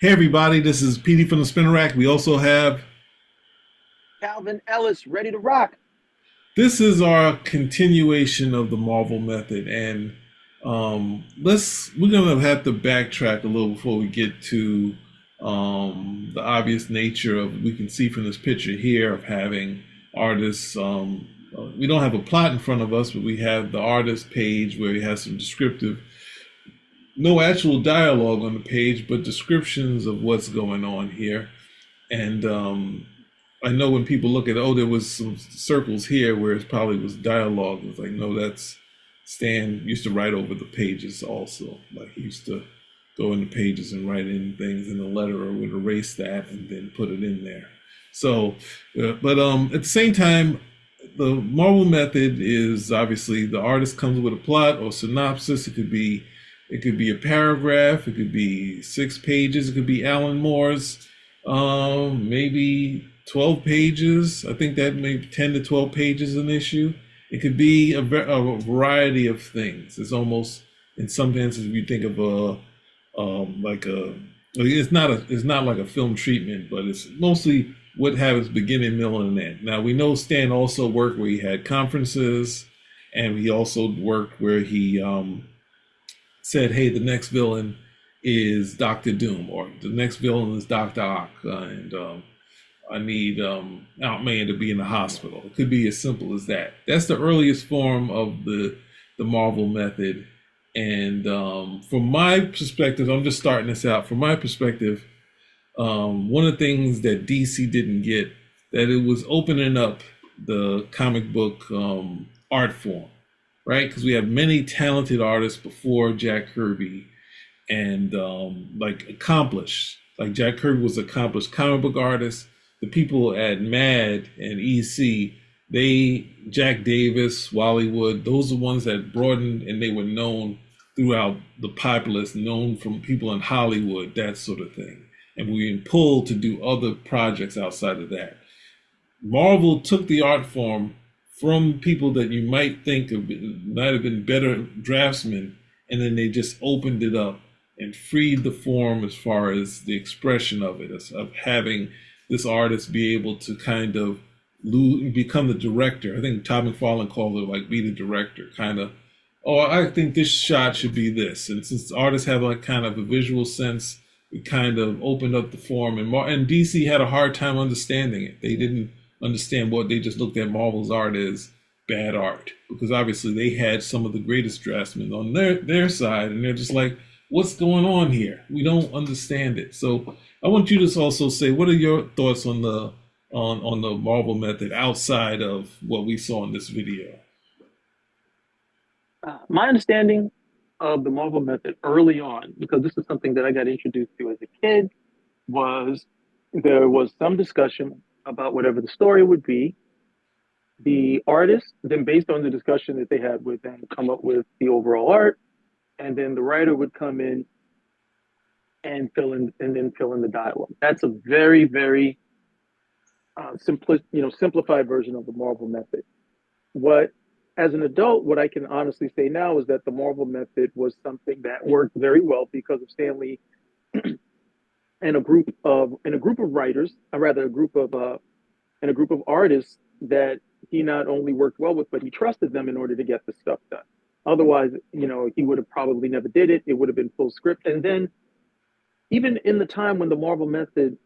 Hey everybody, this is PD from the Spinner Rack. We also have Calvin Ellis, ready to rock. this is our continuation of the Marvel method, and we're gonna have to backtrack a little before we get to the obvious nature of we can see from this picture here of having artists. We don't have a plot in front of us, but we have the artist page where he has some descriptive, no actual dialogue on the page, but descriptions of what's going on here. And I know when people look at, oh, there was some circles here where it probably was dialogue. It's like, no, that's Stan used to write over the pages also. Like he used to go in the pages and write in things in the letter or would erase that and then put it in there. So, but at the same time, the Marvel method is obviously the artist comes with a plot or synopsis. It could be a paragraph. It could be 6 pages. It could be Alan Moore's maybe 12 pages. I think that maybe 10 to 12 pages an issue. It could be a variety of things. It's almost, in some instances, if you think of like a, it's not like a film treatment, but it's mostly what happens beginning, middle, and end. Now we know Stan also worked where he had conferences, and he also worked where he said, "Hey, the next villain is Doctor Doom, or the next villain is Doctor Ock, and I need Aunt May to be in the hospital." It could be as simple as that. That's the earliest form of the Marvel method. And from my perspective, I'm just starting this out. From my perspective, one of the things that DC didn't get, that it was opening up the comic book art form, right? Because we have many talented artists before Jack Kirby, and like accomplished. Like Jack Kirby was an accomplished comic book artist. The people at Mad and EC, Jack Davis, Wally Wood, those are the ones that broadened and they were known throughout the populace, known from people in Hollywood, that sort of thing. And we were pulled to do other projects outside of that. Marvel took the art form from people that you might think might have been better draftsmen, and then they just opened it up and freed the form as far as the expression of it, of having this artist be able to kind of become the director. I think Todd McFarlane called it like be the director, kind of. Oh, I think this shot should be this, and since artists have like kind of a visual sense, we kind of opened up the form, and DC had a hard time understanding it. They didn't understand what they just looked at Marvel's art as bad art, because obviously they had some of the greatest draftsmen on their side, and they're just like, what's going on here? We don't understand it. So I want you to also say, what are your thoughts on the Marvel method outside of what we saw in this video? My understanding of the Marvel method early on, because this is something that I got introduced to as a kid, was there was some discussion about whatever the story would be. The artist, then based on the discussion that they had, would then come up with the overall art, and then the writer would come in and then fill in the dialogue. That's a very, very simplified version of the Marvel method. What As an adult, what I can honestly say now is that the Marvel method was something that worked very well because of Stanley and a group of writers, or rather a group of artists that he not only worked well with, but he trusted them in order to get the stuff done. Otherwise, he would have probably never did it. It would have been full script. And then even in the time when the Marvel method,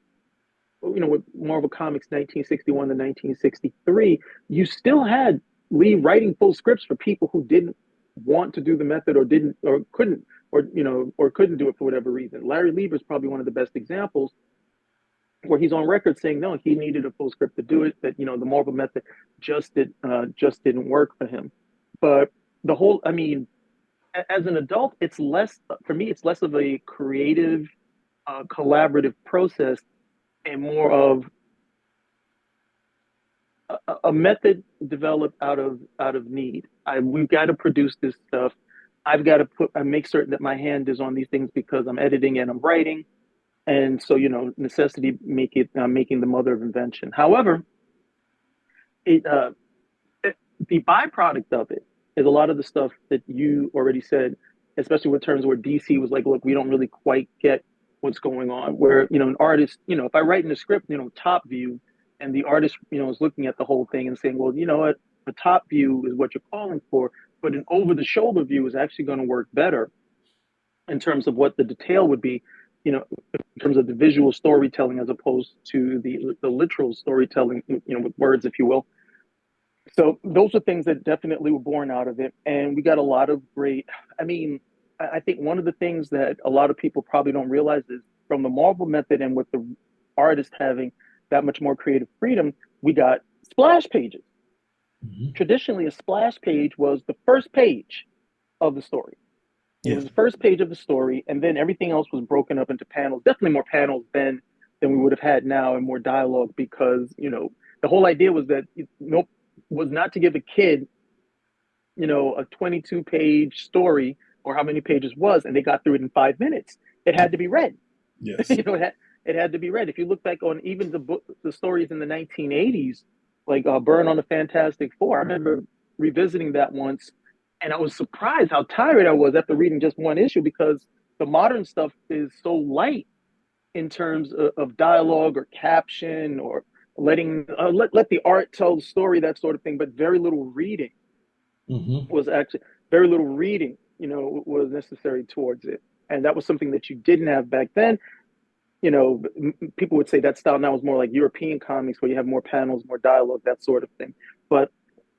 with Marvel Comics 1961 to 1963, you still had Lee writing full scripts for people who didn't want to do the method or didn't or couldn't or couldn't do it for whatever reason. Larry Lieber is probably one of the best examples where he's on record saying no, he needed a full script to do it. That the Marvel method just didn't work for him. But the whole, I mean, as an adult, it's less for me. It's less of a creative, collaborative process and more of a method developed out of need. We've got to produce this stuff. I've got to I make certain that my hand is on these things because I'm editing and I'm writing, and so necessity making the mother of invention. However, it, the byproduct of it is a lot of the stuff that you already said, especially with terms where DC was like, look, we don't really quite get what's going on. Where, an artist, if I write in the script, top view, and the artist, is looking at the whole thing and saying, well, you know what, the top view is what you're calling for, but an over the shoulder view is actually going to work better in terms of what the detail would be, in terms of the visual storytelling as opposed to the literal storytelling, with words, if you will. So those are things that definitely were born out of it, and we got a lot of great. I mean, I think one of the things that a lot of people probably don't realize is from the Marvel method and with the artist having that much more creative freedom, we got splash pages. Hmm. Traditionally, a splash page was the first page of the story. It Yeah. was the first page of the story, and then everything else was broken up into panels. Definitely more panels than we would have had now, and more dialogue because the whole idea was that nope was not to give a kid a 22 page story or how many pages was, and they got through it in 5 minutes. It had to be read. Yes. you know, it had to be read. If you look back on even the stories in the 1980s, like Burn on the Fantastic Four, I remember revisiting that once, and I was surprised how tired I was after reading just one issue because the modern stuff is so light in terms of dialogue or caption or letting let the art tell the story, that sort of thing, but very little reading Hmm. was actually very little reading, was necessary towards it. And that was something that you didn't have back then. People would say that style now is more like European comics where you have more panels, more dialogue, that sort of thing. But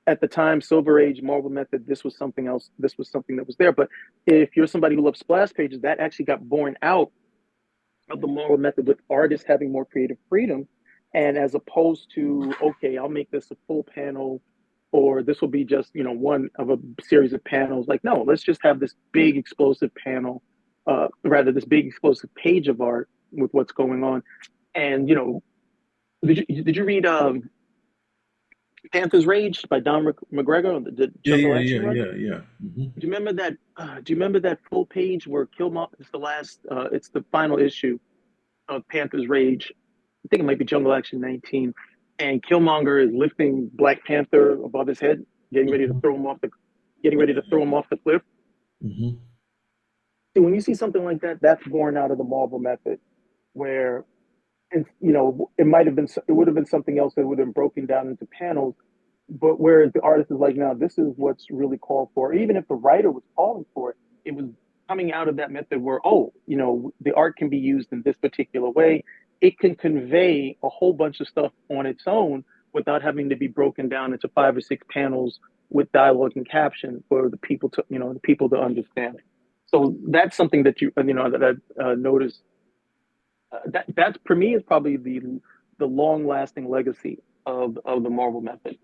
at the time, Silver Age, Marvel Method, this was something else. This was something that was there. But if you're somebody who loves splash pages, that actually got born out of the Marvel Method with artists having more creative freedom. And as opposed to, okay, I'll make this a full panel or this will be just, one of a series of panels. Like, no, let's just have this big explosive panel, rather this big explosive page of art with what's going on. And, did you read Panther's Rage by Don McGregor, the Yeah. Jungle Yeah. Action Yeah. writer? Yeah. Yeah. Hmm. Do you remember that? Do you remember that full page where Killmonger? It's the last. It's the final issue of Panther's Rage. I think it might be Jungle Action 19. And Killmonger is lifting Black Panther above his head, getting ready to Hmm. throw him off the getting ready to throw him off the cliff. Hmm. See, when you see something like that, that's born out of the Marvel method, where and it would have been something else that would have been broken down into panels. But whereas the artist is like, now this is what's really called for. Even if the writer was calling for it, it was coming out of that method where, oh, the art can be used in this particular way. It can convey a whole bunch of stuff on its own without having to be broken down into 5 or 6 panels with dialogue and caption for the people to understand. So that's something that that I noticed. That for me is probably the long lasting legacy of the Marvel method.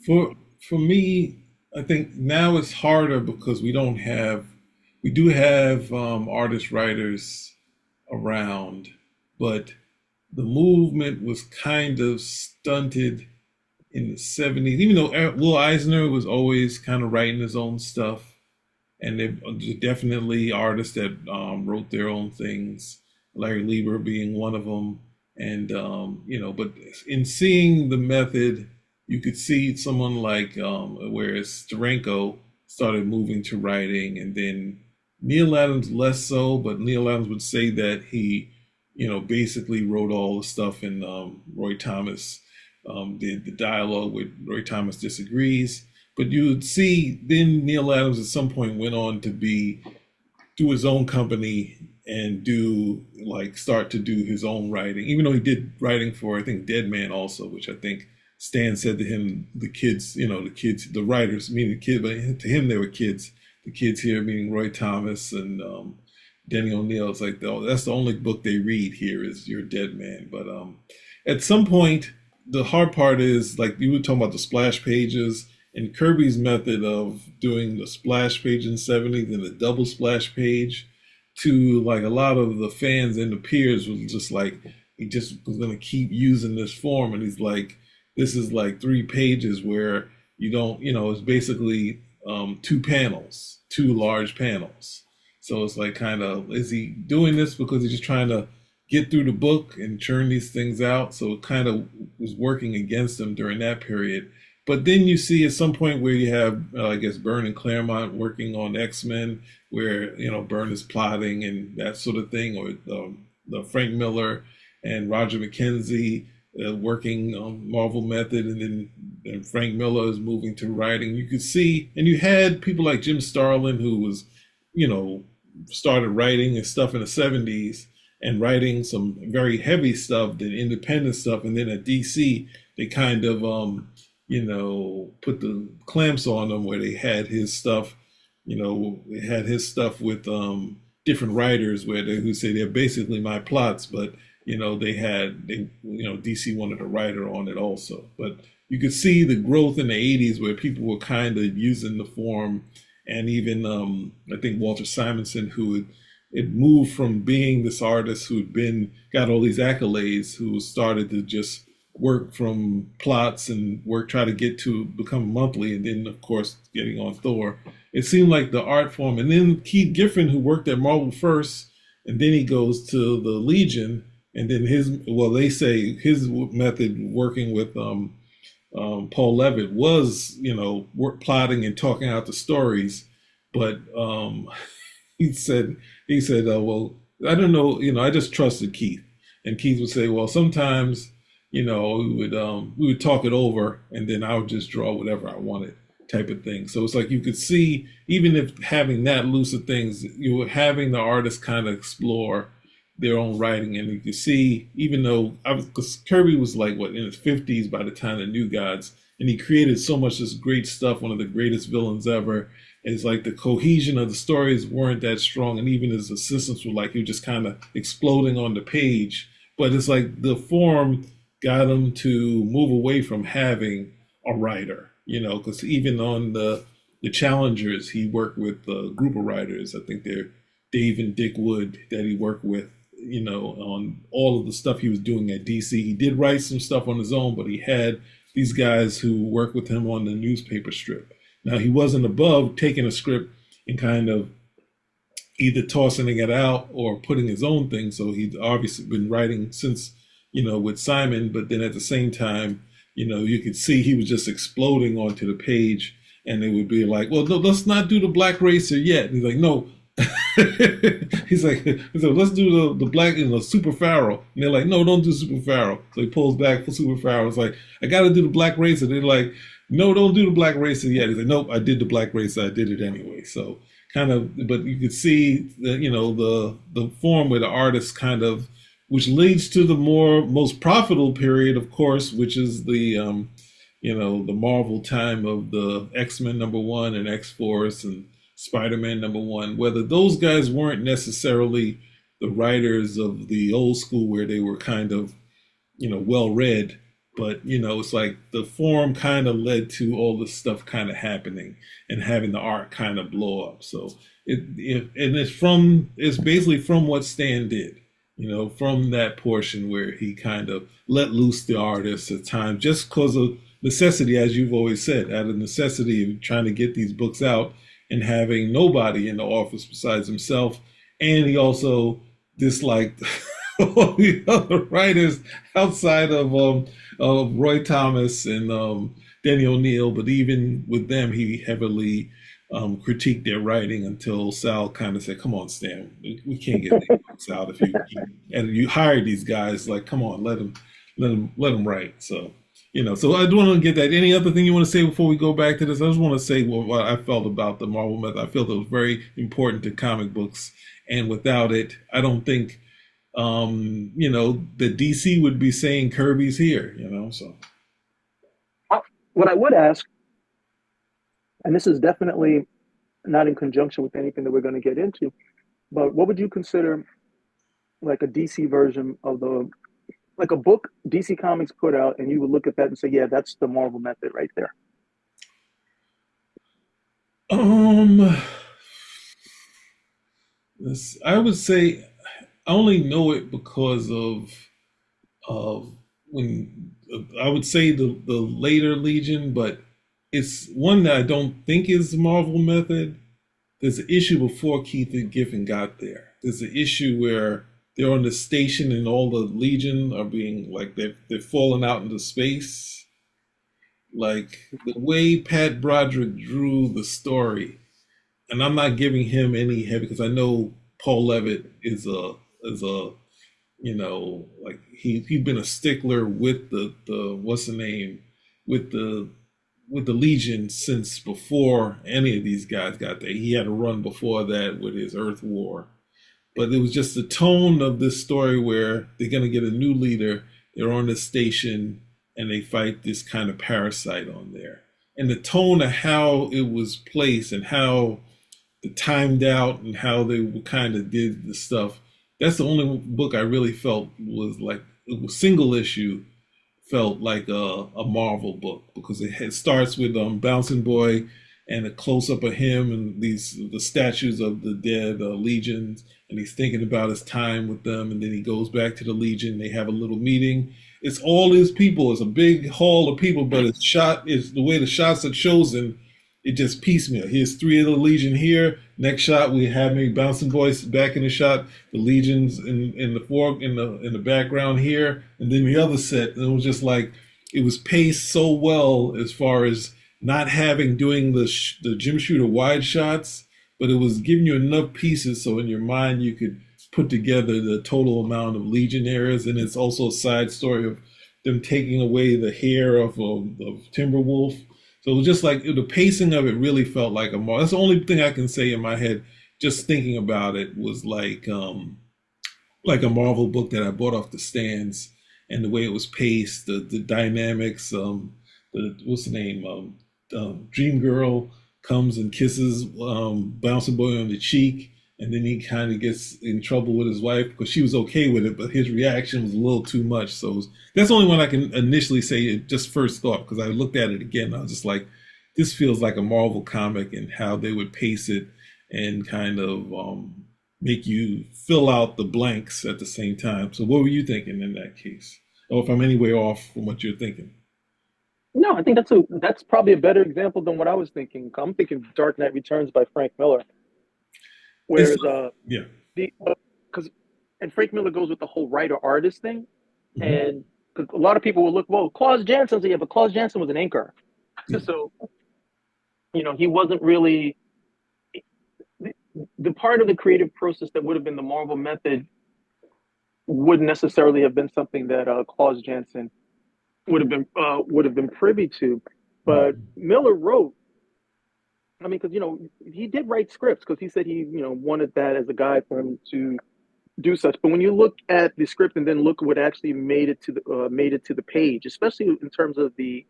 For me, I think now it's harder because we do have artist writers around, but the movement was kind of stunted in the 70s. Even though Will Eisner was always kind of writing his own stuff, and there definitely artists that wrote their own things, Larry Lieber being one of them. And but in seeing the method, you could see someone like whereas Steranko started moving to writing, and then Neil Adams less so, but Neil Adams would say that he, basically wrote all the stuff, and Roy Thomas did the dialogue with Roy Thomas disagrees. But you would see then Neil Adams at some point went on to do his own company and do like start to do his own writing, even though he did writing for I think Dead Man also, which I think Stan said to him, the writers, meaning the kid, but to him they were kids. The kids here, meaning Roy Thomas and Denny O'Neil, it's like, oh, that's the only book they read here is Your Dead Man. But at some point, the hard part is like you were talking about the splash pages and Kirby's method of doing the splash page in 70s and the double splash page to like a lot of the fans and the peers was just like he just was going to keep using this form, and he's like, this is like 3 pages where you don't, it's basically 2 panels, 2 large panels. So it's like, kind of, is he doing this because he's just trying to get through the book and churn these things out? So it kind of was working against him during that period. But then you see at some point where you have, I guess, Byrne and Claremont working on X-Men, where Byrne is plotting and that sort of thing, or the Frank Miller and Roger McKenzie working on Marvel Method, and then Frank Miller is moving to writing. You could see, and you had people like Jim Starlin, who was, you know, started writing and stuff in the '70s and writing some very heavy stuff, then independent stuff, and then at DC they kind of put the clamps on him where they had his stuff, they had his stuff with different writers where they who say they're basically my plots, but DC wanted a writer on it also. But you could see the growth in the '80s where people were kind of using the form, and even I think Walter Simonson, who had moved from being this artist who'd been got all these accolades, who started to just work from plots and try to get to become monthly, and then of course getting on Thor. It seemed like the art form, and then Keith Giffen, who worked at Marvel first, and then he goes to the Legion, and then they say his method working with Paul Levitt was, work plotting and talking out the stories, but he said, well, I don't know, I just trusted Keith, and Keith would say, well, sometimes, we would talk it over, and then I would just draw whatever I wanted, type of thing. So it's like you could see, even if having that loose of things, you were having the artists kind of explore their own writing, and you could see, even though because Kirby was like what in his 50s by the time of New Gods, and he created so much this great stuff, one of the greatest villains ever. It's like the cohesion of the stories weren't that strong, and even his assistants were like he was just kind of exploding on the page. But it's like the form got him to move away from having a writer, because even on the Challengers, he worked with a group of writers. I think they're Dave and Dick Wood that he worked with, on all of the stuff he was doing at DC. He did write some stuff on his own, but he had these guys who worked with him on the newspaper strip. Now, he wasn't above taking a script and kind of either tossing it out or putting his own thing. So he'd obviously been writing since, with Simon, but then at the same time, you could see he was just exploding onto the page, and they would be like, well, no, let's not do the Black Racer yet. And he's like, no. he's like, let's do the black and the Super Pharaoh. And they're like, no, don't do Super Pharaoh. So he pulls back for Super Pharaoh. It's like, I got to do the Black Racer. They're like, no, don't do the Black Racer yet. He's like, nope, I did the Black Racer. I did it anyway. So kind of, but you could see that, the form where the artist kind of, which leads to the most profitable period, of course, which is the Marvel time of the X-Men #1 and X-Force and Spider-Man #1, whether those guys weren't necessarily the writers of the old school where they were kind of, well read, but it's like the form kind of led to all this stuff kind of happening and having the art kind of blow up. So it's basically from what Stan did, from that portion where he kind of let loose the artists at times just because of necessity, as you've always said, out of necessity of trying to get these books out and having nobody in the office besides himself. And he also disliked all the other writers outside of Roy Thomas and Danny O'Neill. But even with them, he heavily critiqued their writing until Sal kind of said, come on, Stan, we can't get these books out if and you hired these guys, like, come on, let them write. So I do want to get that. Any other thing you want to say before we go back to this? I just want to say what I felt about the Marvel method. I felt it was very important to comic books, and without it, I don't think, the DC would be saying Kirby's here. So What I would ask, and this is definitely not in conjunction with anything that we're going to get into, but what would you consider like a DC version of like a book DC Comics put out, and you would look at that and say, yeah, that's the Marvel method right there? um, I would say I only know it because of when I would say the later Legion, but it's one that I don't think is the Marvel method. There's an issue before Keith and Giffen got there. There's an issue where they're on the station and all the Legion are being like they're falling out into space, Like the way Pat Broderick drew the story, and I'm not giving him any heavy because I know Paul Levitt is a like he'd been a stickler with the what's the name with the Legion since before any of these guys got there. He had a run before that with his Earth War, but it was just the tone of this story where they're gonna get a new leader. They're on this station and they fight this kind of parasite on there, and the tone of how it was placed and how the timed out and how they kind of did the stuff. That's the only book I really felt was like it was single issue felt like a Marvel book because it starts with Bouncing Boy and a close up of him and the statues of the dead legions, and he's thinking about his time with them, and then he goes back to the Legion. They have a little meeting. It's all his people. It's a big hall of people, but it's shot. Is the way the shots are chosen. It just piecemeal. Here's three of the Legion here. Next shot, we have maybe Bouncing Boys back in the shot. The Legions in the background here, and then the other set. And it was just like it was paced so well as far as not having doing the Jim Shooter wide shots, but it was giving you enough pieces so in your mind you could put together the total amount of Legionnaires. And it's also a side story of them taking away the hair of Timberwolf. So it was just like the pacing of it really felt like a Marvel. That's the only thing I can say in my head. Just thinking about it was like a Marvel book that I bought off the stands, and the way it was paced, the dynamics. The what's the name? Dream Girl comes and kisses Bouncing Boy on the cheek, and then he kind of gets in trouble with his wife because she was okay with it, but his reaction was a little too much. So that's the only one I can initially say it just first thought because I looked at it again. And I was just like, this feels like a Marvel comic and how they would pace it and kind of make you fill out the blanks at the same time. So what were you thinking in that case? Or if I'm anywhere off from what you're thinking? No, I think that's probably a better example than what I was thinking. I'm thinking Dark Knight Returns by Frank Miller, It's whereas yeah. the because and Frank Miller goes with the whole writer artist thing, Hmm. and 'cause a lot of people will look, well, Claus Jansen's here, but Claus Jansen was an inker, Yeah. so he wasn't really the, the part of the creative process that would have been the Marvel method wouldn't necessarily have been something that Claus Jansen would have been privy to. But Mhm. Miller wrote. I mean, because he did write scripts because he said he wanted that as a guide for him to do such. But when you look at the script and then look at what actually made it to the page, especially in terms of the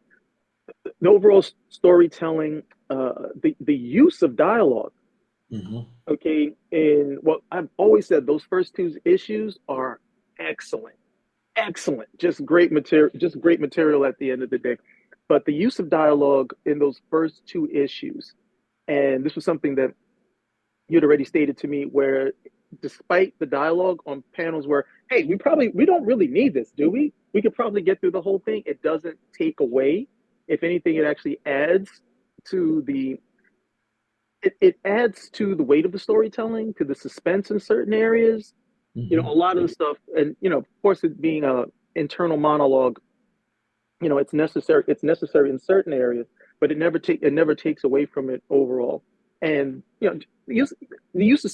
overall storytelling, the use of dialogue. Mhm. Okay, and what I've always said, those first two issues are excellent, excellent, just great material at the end of the day. But the use of dialogue in those first two issues, and this was something that you'd already stated to me, where despite the dialogue on panels where, hey, we don't really need this, do we? We could probably get through the whole thing. It doesn't take away. If anything, it actually adds to it adds to the weight of the storytelling, to the suspense in certain areas. A Mhm. lot of the stuff, and of course, it being a internal monologue, it's necessary. It's necessary in certain areas, but it never takes away from it overall. And the use the use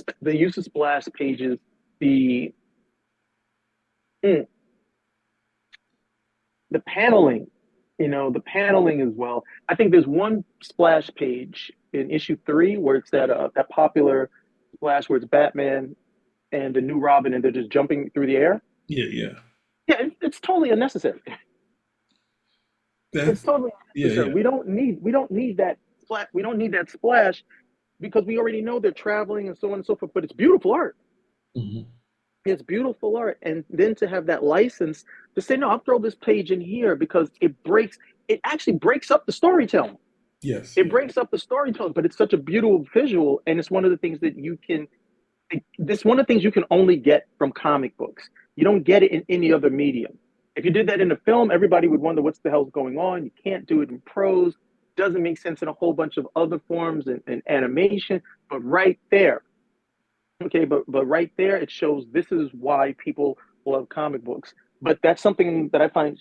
of splash pages, the mm, the paneling, the paneling as well. I think there's one splash page in issue 3 where it's that popular splash where it's Batman and the new Robin, and they're just jumping through the air. Yeah, yeah. Yeah, it's totally unnecessary. That It's totally yeah, unnecessary. yeah. We don't need that splash. We don't need that splash because we already know they're traveling and so on and so forth. But it's beautiful art. Mhm. It's beautiful art, and then to have that license to say, no, I'll throw this page in here because it actually breaks up the storytelling. Yes, It yeah. breaks up the storytelling, but it's such a beautiful visual, and it's one of the things that you can. This one of the things you can only get from comic books. You don't get it in any other medium. If you did that in a film, everybody would wonder what's the hell's going on. You can't do it in prose. Doesn't make sense in a whole bunch of other forms and animation. But right there, okay, but right there, it shows this is why people. love comic books. But that's something that I find,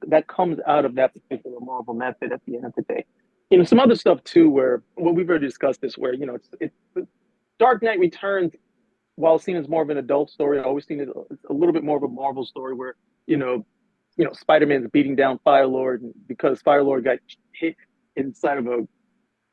that comes out of that particular Marvel method at the end of the day. Some other stuff too, where well, we've already discussed this, where it's Dark Knight Returns, while seen as more of an adult story, I always seen it as a little bit more of a Marvel story where, you know, Spider-Man's beating down Firelord because Firelord got hit inside of a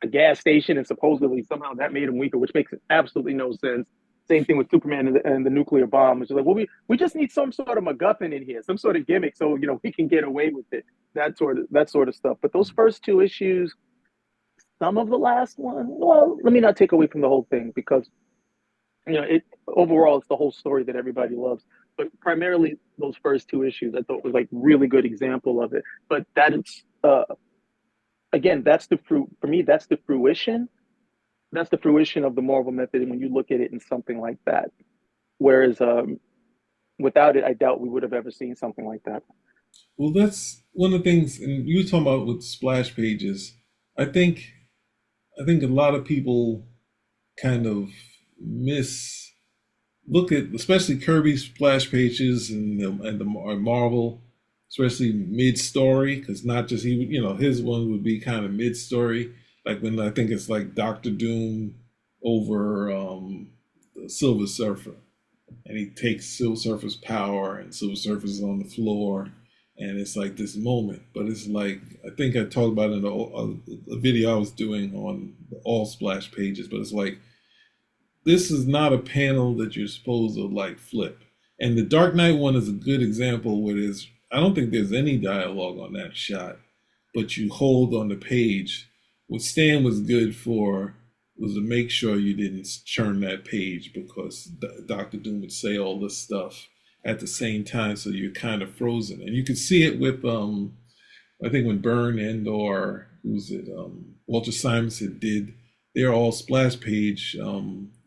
gas station and supposedly somehow that made him weaker, which makes absolutely no sense. Same thing with Superman and the nuclear bomb, which is like, well, we just need some sort of MacGuffin in here, some sort of gimmick, so we can get away with it. That sort of stuff. But those first two issues, some of the last one, well, let me not take away from the whole thing because it overall it's the whole story that everybody loves. But primarily those first two issues, I thought was like really good example of it. But that's again, that's the fruit for me. That's the fruition. That's the fruition of the Marvel method. And when you look at it in something like that, whereas without it, I doubt we would have ever seen something like that. Well, that's one of the things, and you were talking about with splash pages. I think, I think a lot of people kind of miss look at, especially Kirby's splash pages and the Marvel, especially mid story, because not just he, his one would be kind of mid story, like when I think it's like Doctor Doom over the Silver Surfer, and he takes Silver Surfer's power, and Silver Surfer's on the floor, and it's like this moment. But it's like I think I talked about it in a video I was doing on all splash pages. But it's like this is not a panel that you're supposed to like flip. And the Dark Knight one is a good example where there's I don't think there's any dialogue on that shot, but you hold on the page. What Stan was good for was to make sure you didn't churn that page because Doctor Doom would say all this stuff at the same time, so you're kind of frozen. And you could see it with I think when Byrne and or who's it Walter Simonson did, they're all splash page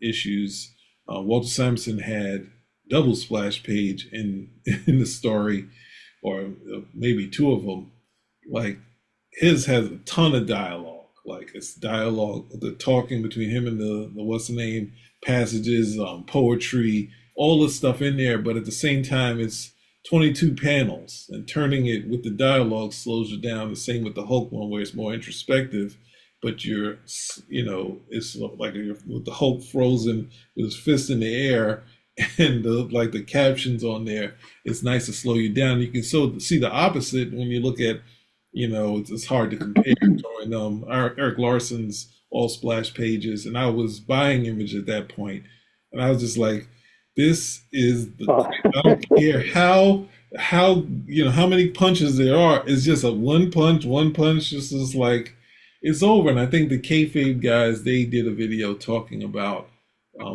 issues. Walter Simonson had double splash page in in the story, or maybe two of them. Like his has a ton of dialogue. Like it's dialogue, the talking between him and the what's the name passages, poetry, all this stuff in there. But at the same time, it's 22 panels, and turning it with the dialogue slows you down. The same with the Hulk one, where it's more introspective, but it's like you're with the Hulk frozen with his fist in the air, and the captions on there. It's nice to slow you down. You can so see the opposite when you look at, it's hard to compare. During Eric Larson's all splash pages, and I was buying Image at that point, and I was just like, this is the Uh, I don't care how how many punches there are. It's just a one punch. Just is like it's over. And I think the kayfabe guys they did a video talking about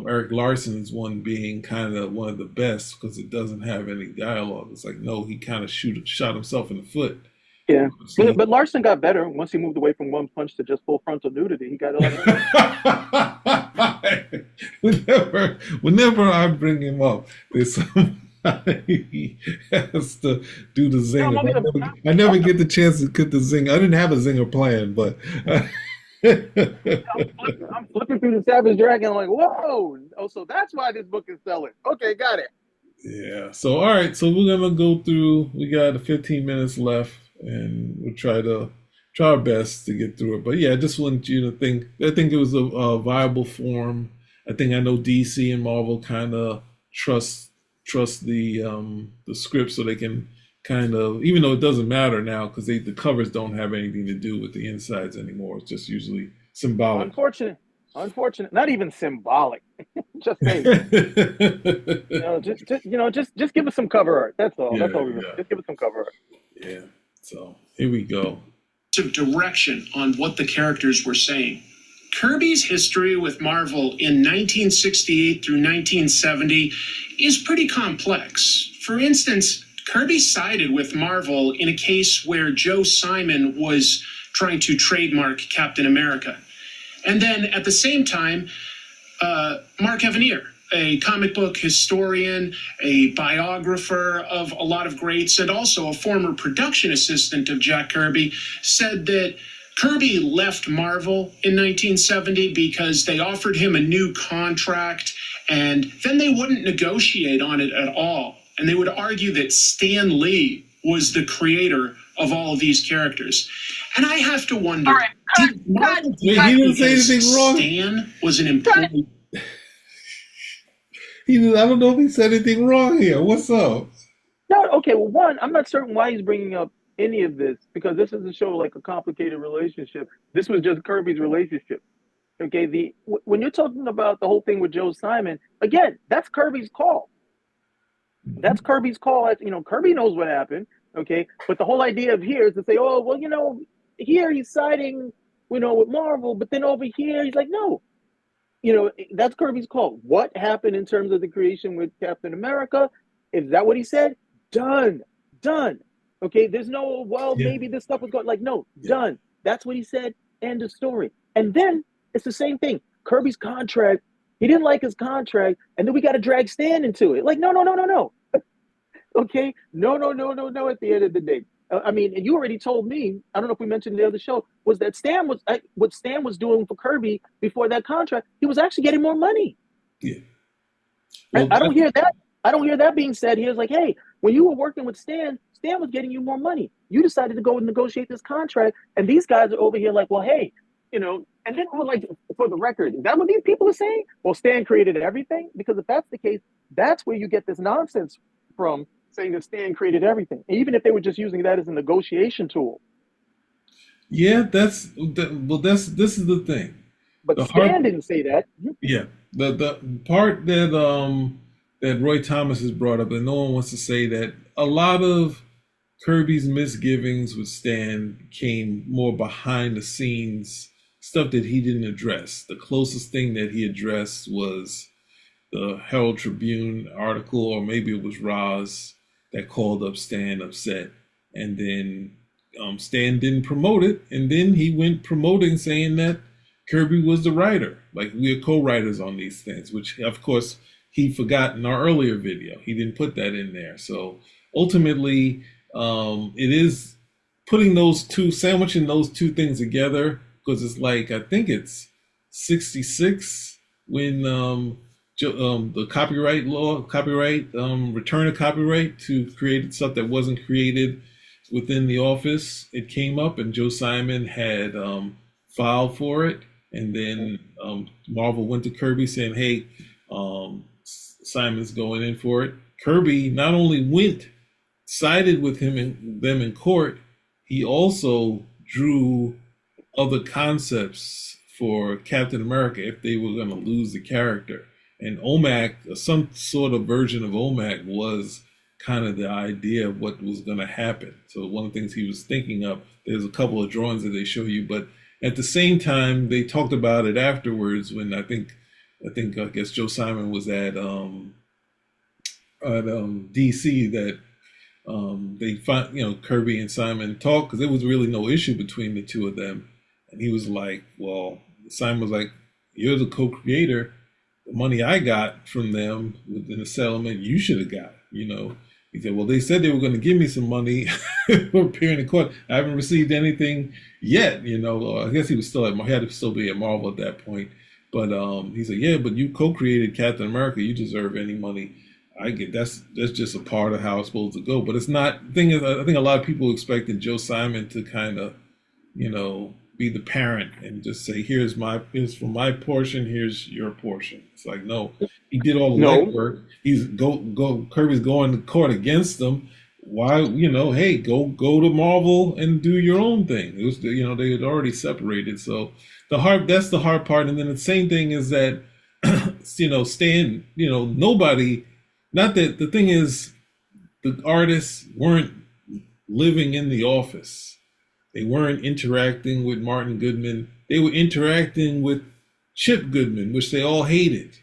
Eric Larson's one being kind of one of the best because it doesn't have any dialogue. It's like no, he kind of shot himself in the foot. yeah, So, but Larson got better once he moved away from one punch to just full frontal nudity. He got a lot better. whenever I bring him up, there's somebody has to do the No, zinger. I'm, gonna, I never get the chance to get the zinger. I didn't have a zinger plan, but I'm flipping through the Savage Dragon. I'm like, whoa! Oh, so that's why this book is selling. Okay, got it. yeah. So all right. So we're gonna go through. We got 15 minutes left, and we'll try our best to get through it. But yeah, I just want you to think. I think it was a viable form. I know DC and Marvel kind of trust the script, so they can kind of, even though it doesn't matter now because the covers don't have anything to do with the insides anymore. It's just usually symbolic. Unfortunate, unfortunate. Not even symbolic. Just hey, just give us some cover art. That's all. That's Yeah, all we want. yeah, Just give us some cover art. yeah. So here we go. Of direction on what the characters were saying. Kirby's history with Marvel in 1968 through 1970 is pretty complex. For instance, Kirby sided with Marvel in a case where Joe Simon was trying to trademark Captain America. And then at the same time, Mark Evanier, a comic book historian, a biographer of a lot of greats, and also a former production assistant of Jack Kirby, said that Kirby left Marvel in 1970 because they offered him a new contract and then they wouldn't negotiate on it at all. and they would argue that Stan Lee was the creator of all of these characters. And I have to wonder, did Marvel Wait, he didn't say anything wrong. Stan was an employee? I don't know if he said anything wrong here. What's up? No, okay. Well, one, I'm not certain why he's bringing up any of this because this doesn't show like a complicated relationship. This was just Kirby's relationship. Okay, when you're talking about the whole thing with Joe Simon, again, that's Kirby's call. That's Kirby's call. You know, Kirby knows what happened. Okay, but the whole idea of here is to say, oh, well, you know, here he's siding, you know, with Marvel, but then over here he's like, no, you know, that's Kirby's call. What happened in terms of the creation with Captain America? Is that what he said? Done. Okay, there's no, well, maybe this stuff was going, like, no, done. That's what he said. End of story. And then it's the same thing. Kirby's contract, he didn't like his contract, and then we got to drag Stan into it. Like, no. Okay, no. At the end of the day, I mean, and you already told me. I don't know if we mentioned in the other show was that what Stan was doing for Kirby before that contract. He was actually getting more money. Yeah. Well, I don't hear that. I don't hear that being said. He was like, hey, when you were working with Stan was getting you more money. You decided to go and negotiate this contract, and these guys are over here like, well, hey, you know. And then we're like, for the record, is that what these people are saying? Well, Stan created everything? Because if that's the case, that's where you get this nonsense from, saying that Stan created everything, even if they were just using that as a negotiation tool. Yeah, this is the thing. But Stan didn't say that. Yeah, the part that Roy Thomas has brought up, and no one wants to say that a lot of Kirby's misgivings with Stan came more behind the scenes stuff that he didn't address. The closest thing that he addressed was the Herald Tribune article, or maybe it was Roz that called up Stan upset, and then Stan didn't promote it, and then he went promoting saying that Kirby was the writer, like we are co-writers on these things, which of course he forgot in our earlier video. He didn't put that in there. So ultimately, it is putting sandwiching those two things together, because it's like, I think it's 66 when the copyright return of copyright to create stuff that wasn't created within the office. It came up, and Joe Simon had filed for it, and then Marvel went to Kirby saying, "Hey, Simon's going in for it." Kirby not only sided with them in court, he also drew other concepts for Captain America if they were going to lose the character. And OMAC, some sort of version of OMAC, was kind of the idea of what was going to happen. So one of the things he was thinking of, there's a couple of drawings that they show you, but at the same time, they talked about it afterwards when I guess Joe Simon was at DC, that they find, Kirby and Simon talked, because there was really no issue between the two of them. And he was like, well, Simon was like, you're the co-creator. The money I got from them within the settlement, you should have got, He said, well, they said they were going to give me some money for appearing in court. I haven't received anything yet, I guess he was had to still be at Marvel at that point. But he said, yeah, but you co-created Captain America. You deserve any money I get. That's just a part of how it's supposed to go. But it's not. The thing is, I think a lot of people expected Joe Simon to kind of, be the parent and just say, here's for my portion, here's your portion. It's like, no, he did all the legwork. Kirby's going to court against them. Why, hey, go to Marvel and do your own thing. It was, they had already separated. So that's the hard part. And then the same thing is that, Stan, nobody, not that the thing is, the artists weren't living in the office. They weren't interacting with Martin Goodman. They were interacting with Chip Goodman, which they all hated.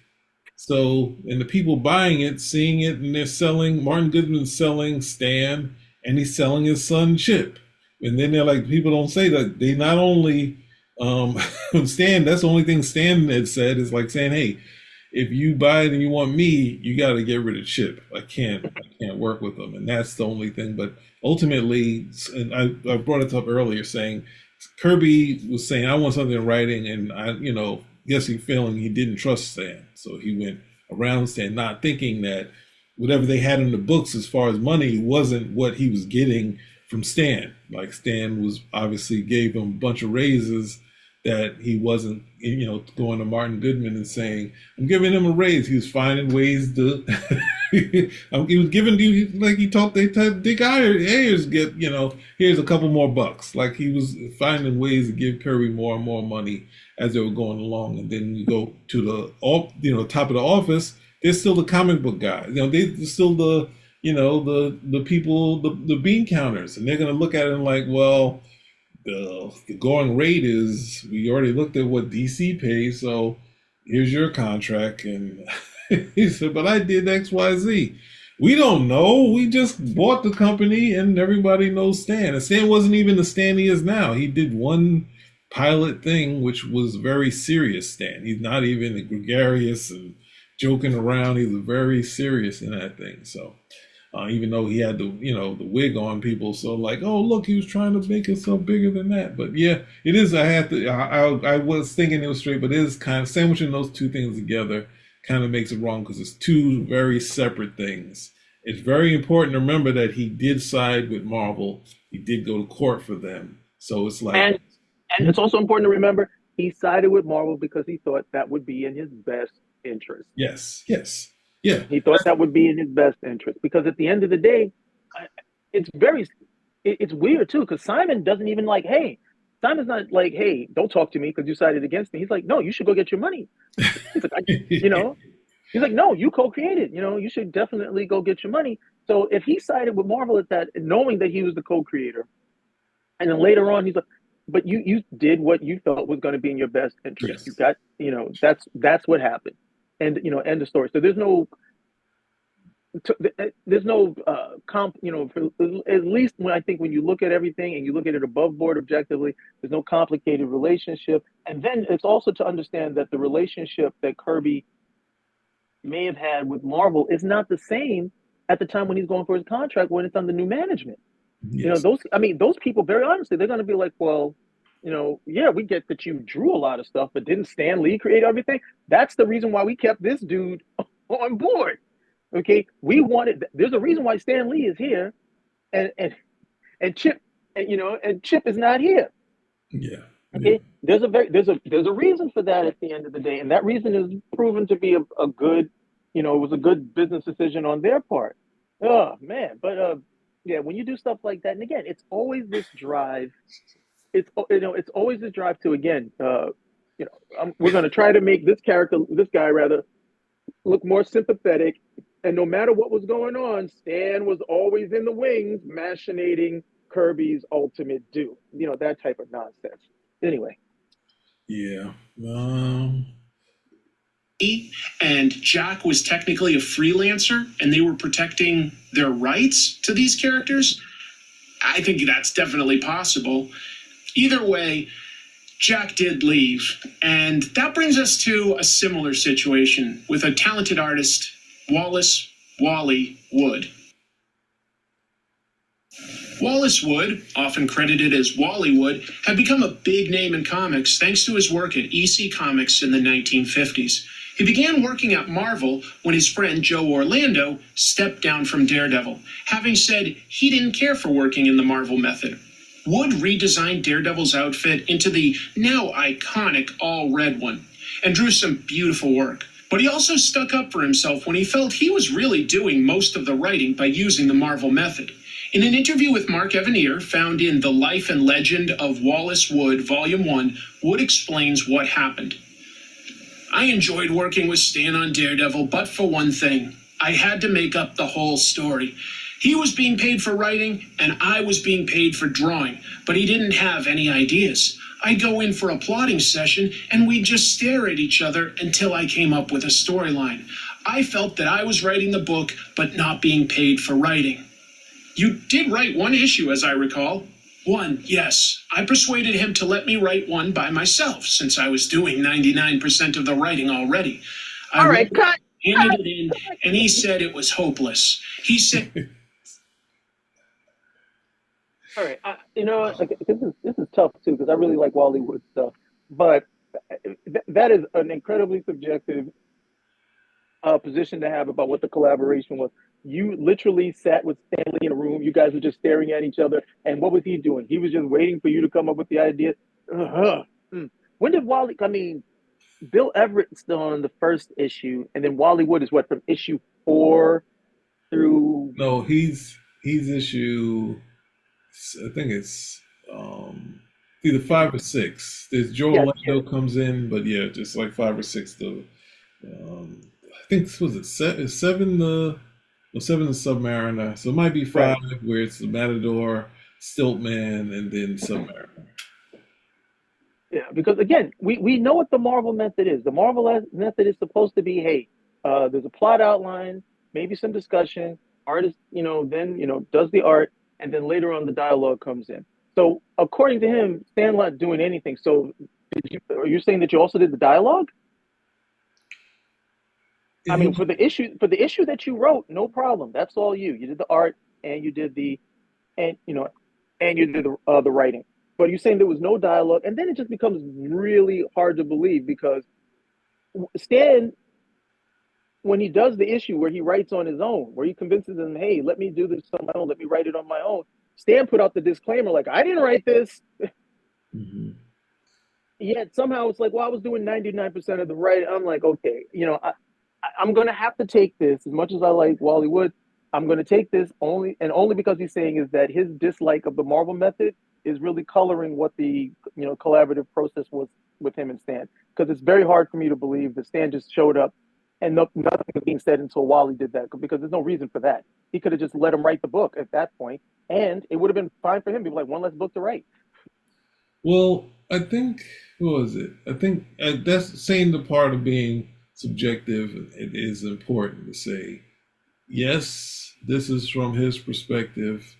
So, and the people buying it, seeing it, and they're selling, Martin Goodman's selling Stan, and he's selling his son Chip. And then they're like, people don't say that. They not only, Stan, that's the only thing Stan had said, is like saying, hey, if you buy it and you want me, you got to get rid of Chip. I can't work with them. And that's the only thing. But ultimately, and I brought it up earlier, saying Kirby was saying, I want something in writing. And I, guessing feeling he didn't trust Stan. So he went around Stan, not thinking that whatever they had in the books as far as money wasn't what he was getting from Stan. Like Stan was obviously gave him a bunch of raises that he wasn't, going to Martin Goodman and saying, "I'm giving him a raise." He was finding ways to. He was giving you like he told Dick Ayers get, here's a couple more bucks. Like he was finding ways to give Kirby more and more money as they were going along. And then you go to top of the office. They're still the comic book guys. They're still the people, the bean counters, and they're gonna look at it and like, well, the going rate is we already looked at what DC pays, so here's your contract. And he said, but I did XYZ. We don't know. We just bought the company, and everybody knows Stan. And Stan wasn't even the Stan he is now. He did one pilot thing, which was very serious Stan. He's not even a gregarious and joking around. He's very serious in that thing. So even though he had the wig on, people so like, oh look, he was trying to make himself bigger than that. But yeah, it is. I was thinking it was straight, but it is kind of sandwiching those two things together kind of makes it wrong because it's two very separate things. It's very important to remember that he did side with Marvel. He did go to court for them. So it's like, and it's also important to remember he sided with Marvel because he thought that would be in his best interest. yes, yeah, He thought that would be in his best interest because at the end of the day, it's it's weird too because Simon doesn't even like, hey, Simon's not like, hey, don't talk to me because you sided against me. He's like, no, you should go get your money. He's like, he's like, no, you co-created. You should definitely go get your money. So if he sided with Marvel at that, knowing that he was the co-creator, and then later on he's like, but you did what you felt was going to be in your best interest. Yes. You got, that's what happened, and end of story. So there's no comp, at least when I think when you look at everything and you look at it above board objectively, there's no complicated relationship. And then it's also to understand that the relationship that Kirby may have had with Marvel is not the same at the time when he's going for his contract when it's under new management. Yes. Those people, very honestly, they're going to be like, well, yeah, we get that you drew a lot of stuff, but didn't Stan Lee create everything? That's the reason why we kept this dude on board. Okay, there's a reason why Stan Lee is here, and Chip, and Chip is not here. Yeah. Okay, there's a reason for that at the end of the day, and that reason is proven to be a good, it was a good business decision on their part. Oh man, but yeah, when you do stuff like that, and again, it's always this drive. It's always this drive to again, we're going to try to make this guy rather, look more sympathetic. And no matter what was going on, Stan was always in the wings, machinating Kirby's ultimate doom. That type of nonsense. Anyway. Yeah. And Jack was technically a freelancer, and they were protecting their rights to these characters. I think that's definitely possible. Either way, Jack did leave. And that brings us to a similar situation with a talented artist, Wallace "Wally" Wood. Wallace Wood, often credited as Wally Wood, had become a big name in comics thanks to his work at EC Comics in the 1950s. He began working at Marvel when his friend Joe Orlando stepped down from Daredevil, having said he didn't care for working in the Marvel method. Wood redesigned Daredevil's outfit into the now iconic all-red one and drew some beautiful work. But he also stuck up for himself when he felt he was really doing most of the writing by using the Marvel method. In an interview with Mark Evanier, found in The Life and Legend of Wallace Wood, Volume 1, Wood explains what happened. I enjoyed working with Stan on Daredevil, but for one thing, I had to make up the whole story. He was being paid for writing, and I was being paid for drawing, but he didn't have any ideas. I'd go in for a plotting session, and we'd just stare at each other until I came up with a storyline. I felt that I was writing the book, but not being paid for writing. You did write one issue, as I recall. One, yes. I persuaded him to let me write one by myself, since I was doing 99% of the writing already. All right, cut. Handed it in, and he said it was hopeless. He said... All right, this is tough too because I really like Wally Wood stuff, but that is an incredibly subjective position to have about what the collaboration was. You literally sat with Stanley in a room. You guys were just staring at each other. And what was he doing? He was just waiting for you to come up with the idea. Uh-huh. When did Wally? I mean, Bill Everett's still on the first issue, and then Wally Wood is what from issue 4 through. No, he's issue. I think it's either 5 or 6. There's Joe Yes, Orlando comes in, but yeah, just like 5 or 6. I think was it seven? Seven the 7 the Submariner. So it might be right. 5 where it's the Matador, Stiltman, and then Submariner. Yeah, because again, we know what the Marvel method is. The Marvel method is supposed to be, hey, there's a plot outline, maybe some discussion, artist, then does the art, and then later on the dialogue comes in. So according to him, Stan not doing anything. So are you saying that you also did the dialogue? I mean, for the issue that you wrote, no problem. That's all you. You did the art and you did the and you know and you did the writing. But you're saying there was no dialogue, and then it just becomes really hard to believe because Stan, when he does the issue where he writes on his own, where he convinces them, hey, let me do this on my own, let me write it on my own. Stan put out the disclaimer like, I didn't write this. Mhm. Yet somehow it's like, well, I was doing 99% of the writing. I'm like, okay, I'm going to have to take this as much as I like Wally Wood. I'm going to take this only because he's saying is that his dislike of the Marvel method is really coloring what the collaborative process was with him and Stan. Because it's very hard for me to believe that Stan just showed up and nothing was being said until Wally did that because there's no reason for that. He could have just let him write the book at that point, and it would have been fine for him. He'd be like one less book to write. Well, I think what was it? I think that's saying the part of being subjective. It is important to say yes. This is from his perspective.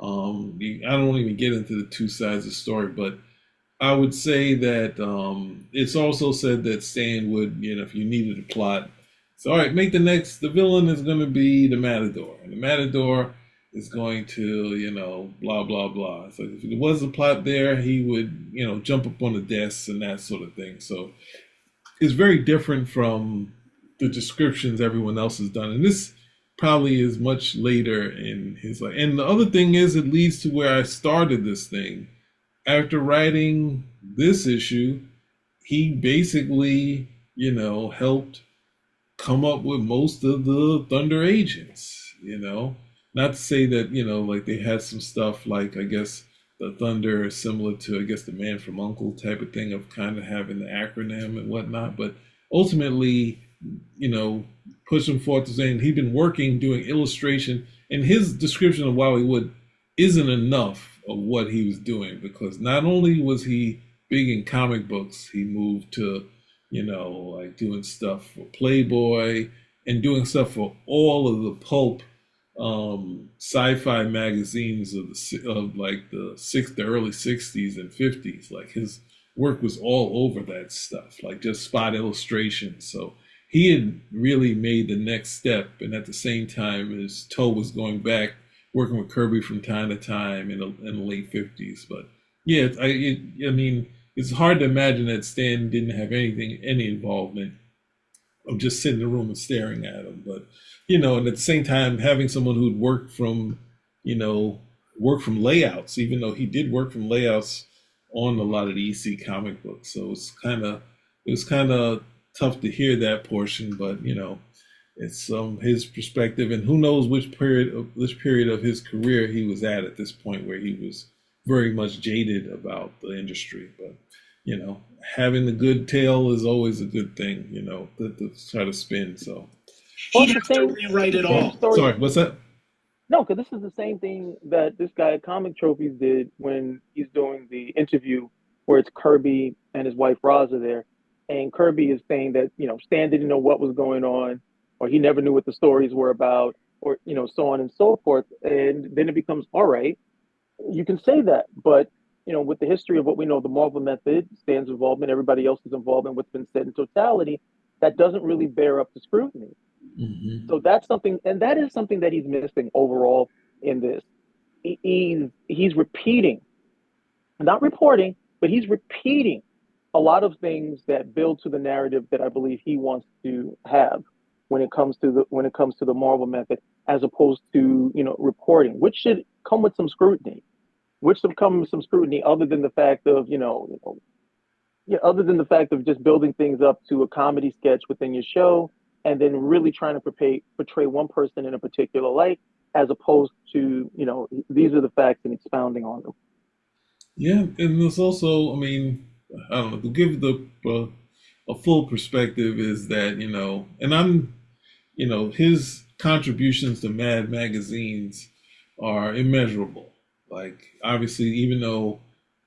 I don't even get into the two sides of the story, but I would say that it's also said that Stan would, if you needed a plot, so all right, the villain is going to be the Matador, and the Matador is going to, blah blah blah. So if there was a plot there, he would, jump up on the desk and that sort of thing. So it's very different from the descriptions everyone else has done, and this probably is much later in his life. And the other thing is, it leads to where I started this thing after writing this issue, he basically, helped come up with most of the Thunder agents, Not to say that, like they had some stuff like, I guess, the Thunder is similar to, I guess, the Man from Uncle type of thing of kind of having the acronym and whatnot. But ultimately, pushing forth to saying he'd been working doing illustration, and his description of Wally Wood isn't enough of what he was doing because not only was he big in comic books, he moved to, like doing stuff for Playboy and doing stuff for all of the pulp sci-fi magazines of like the early 60s and 50s. Like his work was all over that stuff, like just spot illustrations. So he had really made the next step, and at the same time, his toe was going back, working with Kirby from time to time in the late 50s. But yeah, I mean, it's hard to imagine that Stan didn't have any involvement of just sitting in the room and staring at him. But and at the same time, having someone who'd you know, work from layouts, even though he did work from layouts on a lot of the EC comic books. So it was kind of tough to hear that portion, but it's his perspective, and who knows which period of his career he was at this point, where he was very much jaded about the industry. But having the good tale is always a good thing, to try to spin. So, Well, He'd it's the have to same. rewrite It's it the same all. story. sorry, what's that? No, because this is the same thing that this guy at Comic Trophies did when he's doing the interview where it's Kirby and his wife Roz are there, and Kirby is saying that Stan didn't know what was going on, or he never knew what the stories were about, or so on and so forth. And then it becomes all right. You can say that, but with the history of what we know, the Marvel method, Stan's involvement, everybody else's involvement, what's been said in totality, that doesn't really bear up to scrutiny. Hmm. So that's something, and that is something that he's missing overall in this. He's repeating, not reporting, but he's repeating a lot of things that build to the narrative that I believe he wants to have. when it comes to the Marvel method, as opposed to reporting, which should come with some scrutiny, other than the fact of yeah, other than the fact of just building things up to a comedy sketch within your show, and then really trying to portray one person in a particular light, as opposed to these are the facts and expounding on them. Yeah, and there's also, I mean, I don't know, to give a full perspective is that, and his contributions to Mad magazines are immeasurable. Like, obviously, even though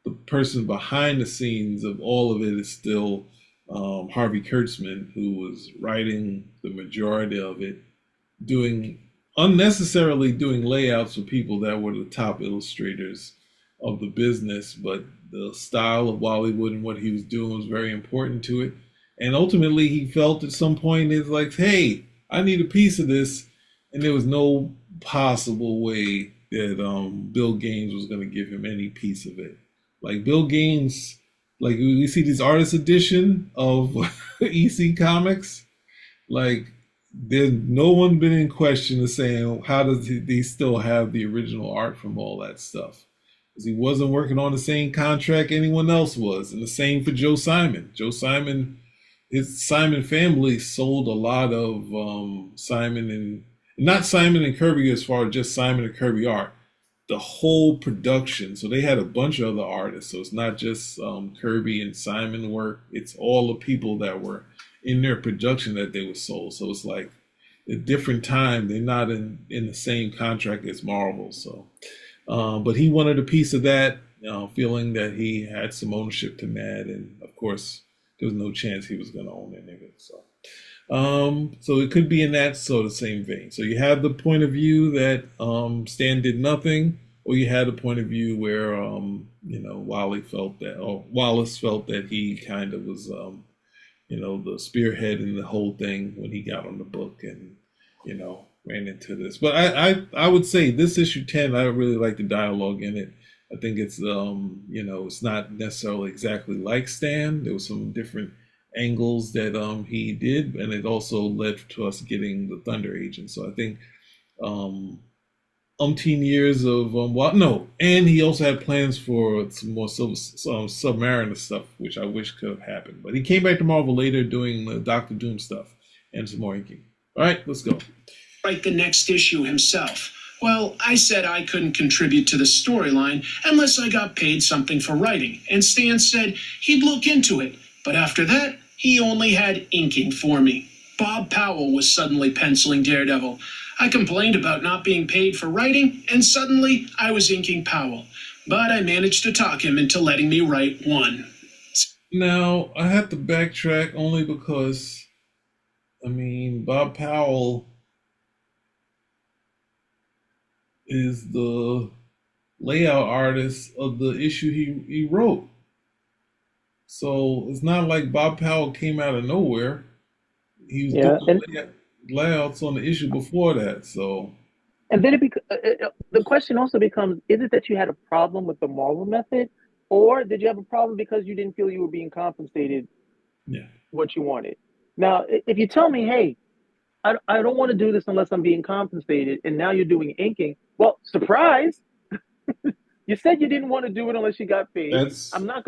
the person behind the scenes of all of it is still Harvey Kurtzman, who was writing the majority of it, doing unnecessarily doing layouts for people that were the top illustrators of the business, but the style of Bollywood and what he was doing was very important to it. And ultimately, he felt at some point it's like, hey, I need a piece of this, and there was no possible way that Bill Gaines was going to give him any piece of it. Like Bill Gaines, like we see this artist edition of EC Comics, like there's no one been in question of saying how does he still have the original art from all that stuff, because he wasn't working on the same contract anyone else was. And the same for Joe Simon. Joe Simon, his Simon family sold a lot of Simon and not Simon and Kirby as far as just Simon and Kirby art, the whole production. So they had a bunch of other artists. So it's not just Kirby and Simon work. It's all the people that were in their production that they were sold. So it's like a different time. They're not in the same contract as Marvel. So, but he wanted a piece of that, feeling that he had some ownership to Mad. And of course, there was no chance he was going to own any of it. So it could be in that sort of same vein. So you have the point of view that Stan did nothing, or you had a point of view where Wallace felt that he kind of was the spearhead in the whole thing when he got on the book and ran into this. But I would say this issue 10, I really like the dialogue in it. I think it's it's not necessarily exactly like Stan. There was some different angles that he did, and it also led to us getting the Thunder Agent. So I think umpteen years of no, and he also had plans for some more Submariner stuff, which I wish could have happened. But he came back to Marvel later doing the Doctor Doom stuff and some more inking. All right, let's go. Write the next issue himself. Well, I said I couldn't contribute to the storyline unless I got paid something for writing, and Stan said he'd look into it. But after that, he only had inking for me. Bob Powell was suddenly penciling Daredevil. I complained about not being paid for writing, and suddenly I was inking Powell. But I managed to talk him into letting me write one. Now, I have to backtrack only because, I mean, Bob Powell is the layout artist of the issue he wrote. So it's not like Bob Powell came out of nowhere. He was Yeah, and doing layouts on the issue before that. So then the question also becomes: is it that you had a problem with the Marvel method, or did you have a problem because you didn't feel you were being compensated yeah, what you wanted? Now, if you tell me, hey, I don't want to do this unless I'm being compensated, and now you're doing inking, well, surprise! You said you didn't want to do it unless you got paid. that's I'm not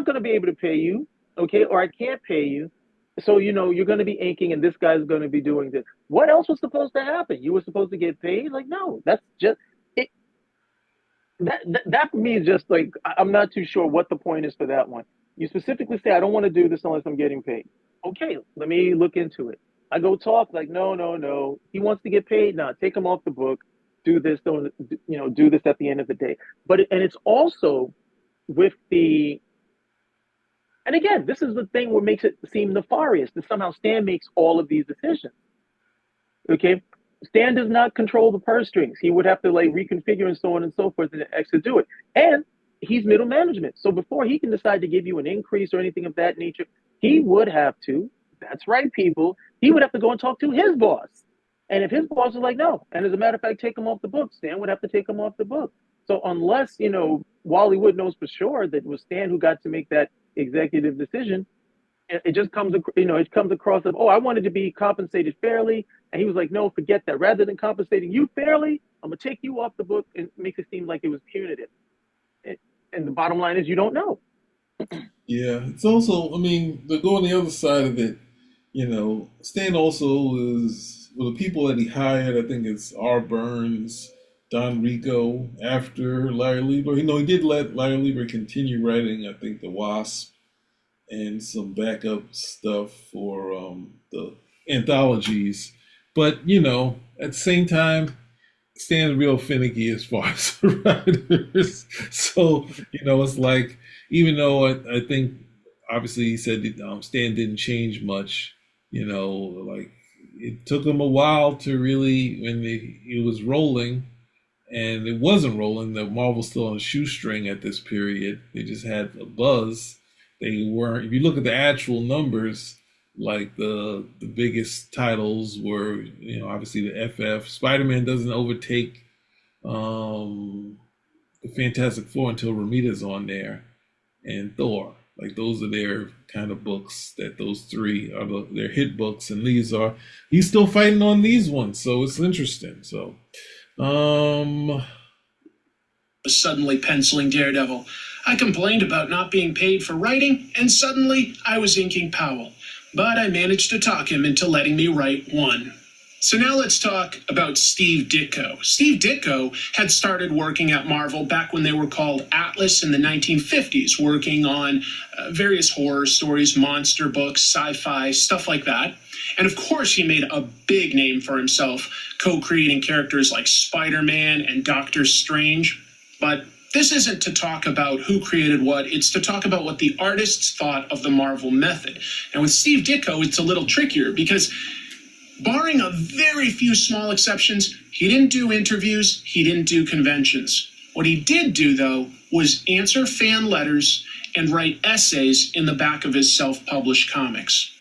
gonna be able to pay you, okay, or I can't pay you. So you're gonna be inking, and this guy's gonna be doing this. What else was supposed to happen? You were supposed to get paid? Like, no, that's just it. That for me is just like I'm not too sure what the point is for that one. You specifically say I don't want to do this unless I'm getting paid. Okay, let me look into it. I go talk like no, no, no. He wants to get paid now. Take him off the book. Do this. Don't do this at the end of the day. And it's also with the and again, this is the thing what makes it seem nefarious that somehow Stan makes all of these decisions. Okay, Stan does not control the purse strings. He would have to like reconfigure and so on and so forth and X to do it. And he's middle management. So before he can decide to give you an increase or anything of that nature, he would have to, that's right, people, he would have to go and talk to his boss. And if his boss is like, no, and as a matter of fact, take him off the book, Stan would have to take him off the book. So unless, Wally Wood knows for sure that it was Stan who got to make that executive decision, It just comes, it comes across of, oh, I wanted to be compensated fairly, and he was like, no, forget that. Rather than compensating you fairly, I'm gonna take you off the book, and it makes it seem like it was punitive. And the bottom line is, you don't know. Yeah, it's also, I mean, to go on the other side of it, Stan also is, well, the people that he hired, I think it's R. Burns, Don Rico, after Larry Lieber. He did let Larry Lieber continue writing, I think, The Wasp and some backup stuff for the anthologies. But, at the same time, Stan's real finicky as far as writers. So, it's like, even though I think, obviously, he said that, Stan didn't change much, like it took him a while to really, when it was rolling, and it wasn't rolling, the Marvel's still on a shoestring at this period. They just had a buzz. They weren't, if you look at the actual numbers, like the biggest titles were, obviously the FF. Spider-Man doesn't overtake the Fantastic Four until Ramita's on there, and Thor. Like those are their kind of books. That those three are their hit books, and he's still fighting on these ones. So it's interesting. So, um, suddenly penciling Daredevil. I complained about not being paid for writing, and suddenly I was inking Powell. But I managed to talk him into letting me write one. So now let's talk about Steve Ditko. Steve Ditko had started working at Marvel back when they were called Atlas in the 1950s, working on various horror stories, monster books, sci-fi, stuff like that. And of course, he made a big name for himself, co-creating characters like Spider-Man and Doctor Strange. But this isn't to talk about who created what, it's to talk about what the artists thought of the Marvel method. And with Steve Ditko, it's a little trickier because, barring a very few small exceptions, he didn't do interviews, he didn't do conventions. What he did do, though, was answer fan letters and write essays in the back of his self-published comics.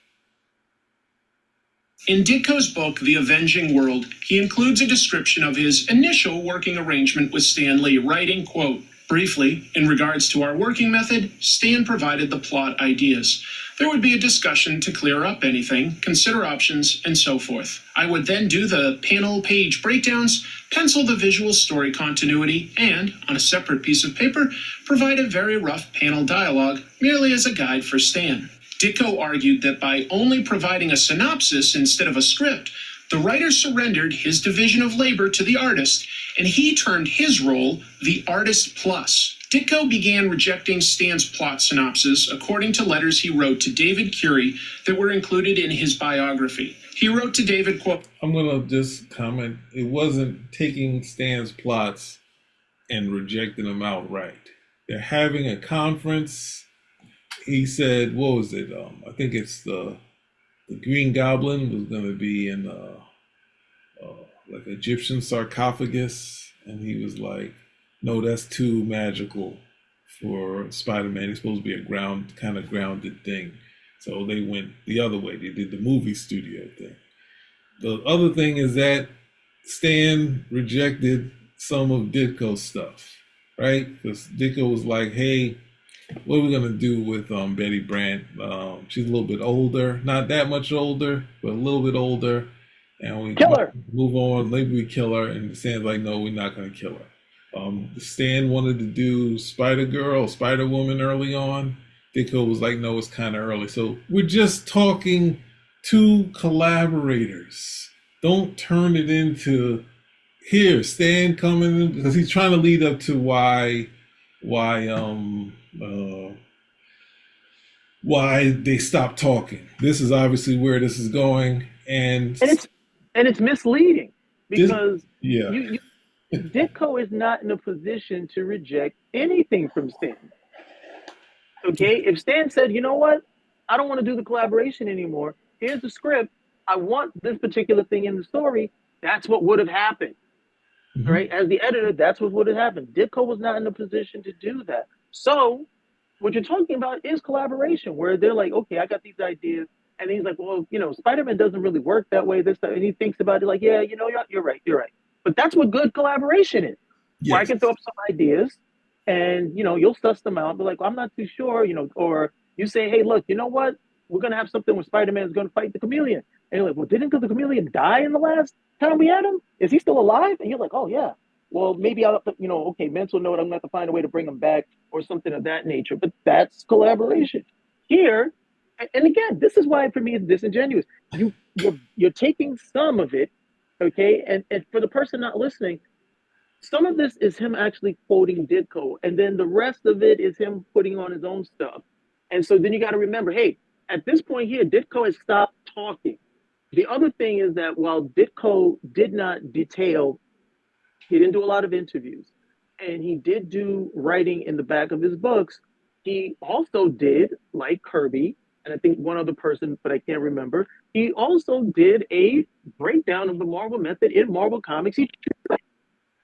In Ditko's book, The Avenging World, he includes a description of his initial working arrangement with Stan Lee, writing, quote, briefly, in regards to our working method, Stan provided the plot ideas. There would be a discussion to clear up anything, consider options, and so forth. I would then do the panel page breakdowns, pencil the visual story continuity, and, on a separate piece of paper, provide a very rough panel dialogue, merely as a guide for Stan. Ditko argued that by only providing a synopsis instead of a script, the writer surrendered his division of labor to the artist, and he termed his role the artist plus. Ditko began rejecting Stan's plot synopsis according to letters he wrote to David Curie that were included in his biography. He wrote to David, quote, I'm going to just comment, it wasn't taking Stan's plots and rejecting them outright. They're having a conference. He said, what was it? I think it's the Green Goblin was going to be in like Egyptian sarcophagus, and he was like, "No, that's too magical for Spider-Man. It's supposed to be a kind of grounded thing." So they went the other way. They did the movie studio thing. The other thing is that Stan rejected some of Ditko's stuff, right? Because Ditko was like, "Hey, what are we gonna do with Betty Brant? She's a little bit older, not that much older, but a little bit older, and we Kill her. move on. Maybe we kill her." And Stan's like, "No, we're not gonna kill her." Stan wanted to do Spider-Girl, Spider-Woman early on. Ditko was like, "No, it's kind of early." So we're just talking two collaborators. Don't turn it into here. Stan coming in, because he's trying to lead up to uh, why they stopped talking. This is obviously where this is going, and And it's misleading this, because yeah, you Ditko is not in a position to reject anything from Stan. Okay, if Stan said, you know what, I don't want to do the collaboration anymore. Here's the script. I want this particular thing in the story. That's what would have happened. All mm-hmm. right, as the editor, that's what would have happened. Ditko was not in a position to do that. So what you're talking about is collaboration, where they're like, okay, I got these ideas, and he's like, well, Spider-Man doesn't really work that way. This, and he thinks about it like, yeah, you're right. But that's what good collaboration is, where I Yes, can throw up some ideas, and you'll suss them out. But like, well, I'm not too sure, or you say, hey, look, you know what? we're gonna have something where Spider-Man is gonna fight the Chameleon. And you're like, well, didn't the Chameleon die in the last time we had him? Is he still alive? And you're like, oh yeah. Well, maybe I'll have to, okay, mental note, I'm gonna have to find a way to bring him back or something of that nature. But that's collaboration. Here, and again, this is why for me it's disingenuous. You're taking some of it, okay, and for the person not listening, some of this is him actually quoting Ditko, and then the rest of it is him putting on his own stuff. And so then you got to remember, hey, at this point here, Ditko has stopped talking. The other thing is that while Ditko did not detail, he didn't do a lot of interviews, and he did do writing in the back of his books. He also did, like Kirby, and I think one other person, but I can't remember. He also did a breakdown of the Marvel method in Marvel Comics.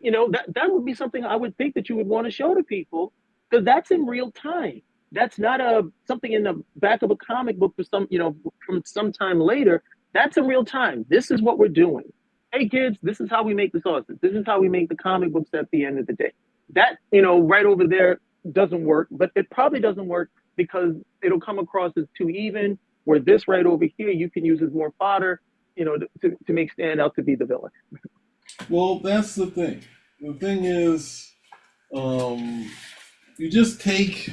That would be something I would think that you would want to show to people because that's in real time. That's not something in the back of a comic book for from some time later. That's in real time. This is what we're doing. Hey kids, this is how we make the sausage. This is how we make the comic books at the end of the day. That, right over there doesn't work, but it probably doesn't work because it'll come across as too even, where this right over here you can use as more fodder, to make Stan out to be the villain. Well, that's the thing. The thing is, you just take,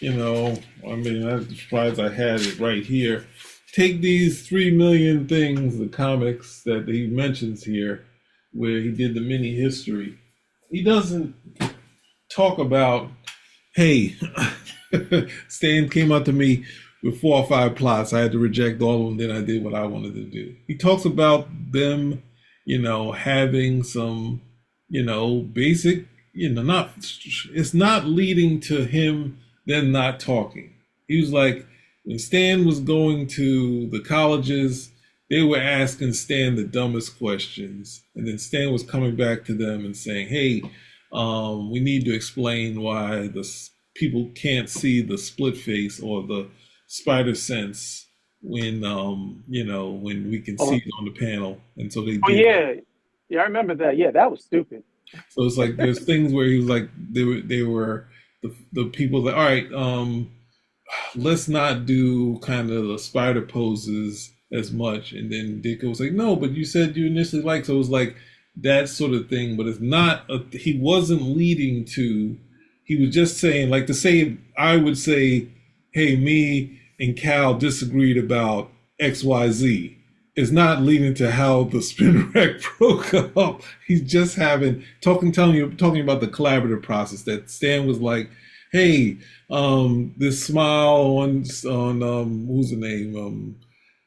I'm surprised I had it right here. Take these 3 million things, the comics that he mentions here, where he did the mini history. He doesn't talk about, hey, Stan came up to me with 4 or 5 plots. I had to reject all of them. Then I did what I wanted to do. He talks about them, having some, basic, it's not leading to him then not talking. He was like, when Stan was going to the colleges, they were asking Stan the dumbest questions. And then Stan was coming back to them and saying, hey, we need to explain why the people can't see the split face or the spider sense when, when we can see it on the panel. And so they did. Oh, yeah. Yeah, I remember that. Yeah, that was stupid. So it's like there's things where he was like, they were the people that, all right, let's not do kind of the spider poses as much. And then Ditko was like, no, but you said you initially liked. So it was like that sort of thing. But it's not, he wasn't leading to, he was just saying, like to say, I would say, hey, me and Cal disagreed about XYZ. It's not leading to how the spin rack broke up. He's just talking about the collaborative process that Stan was like, hey, this smile on who's the name?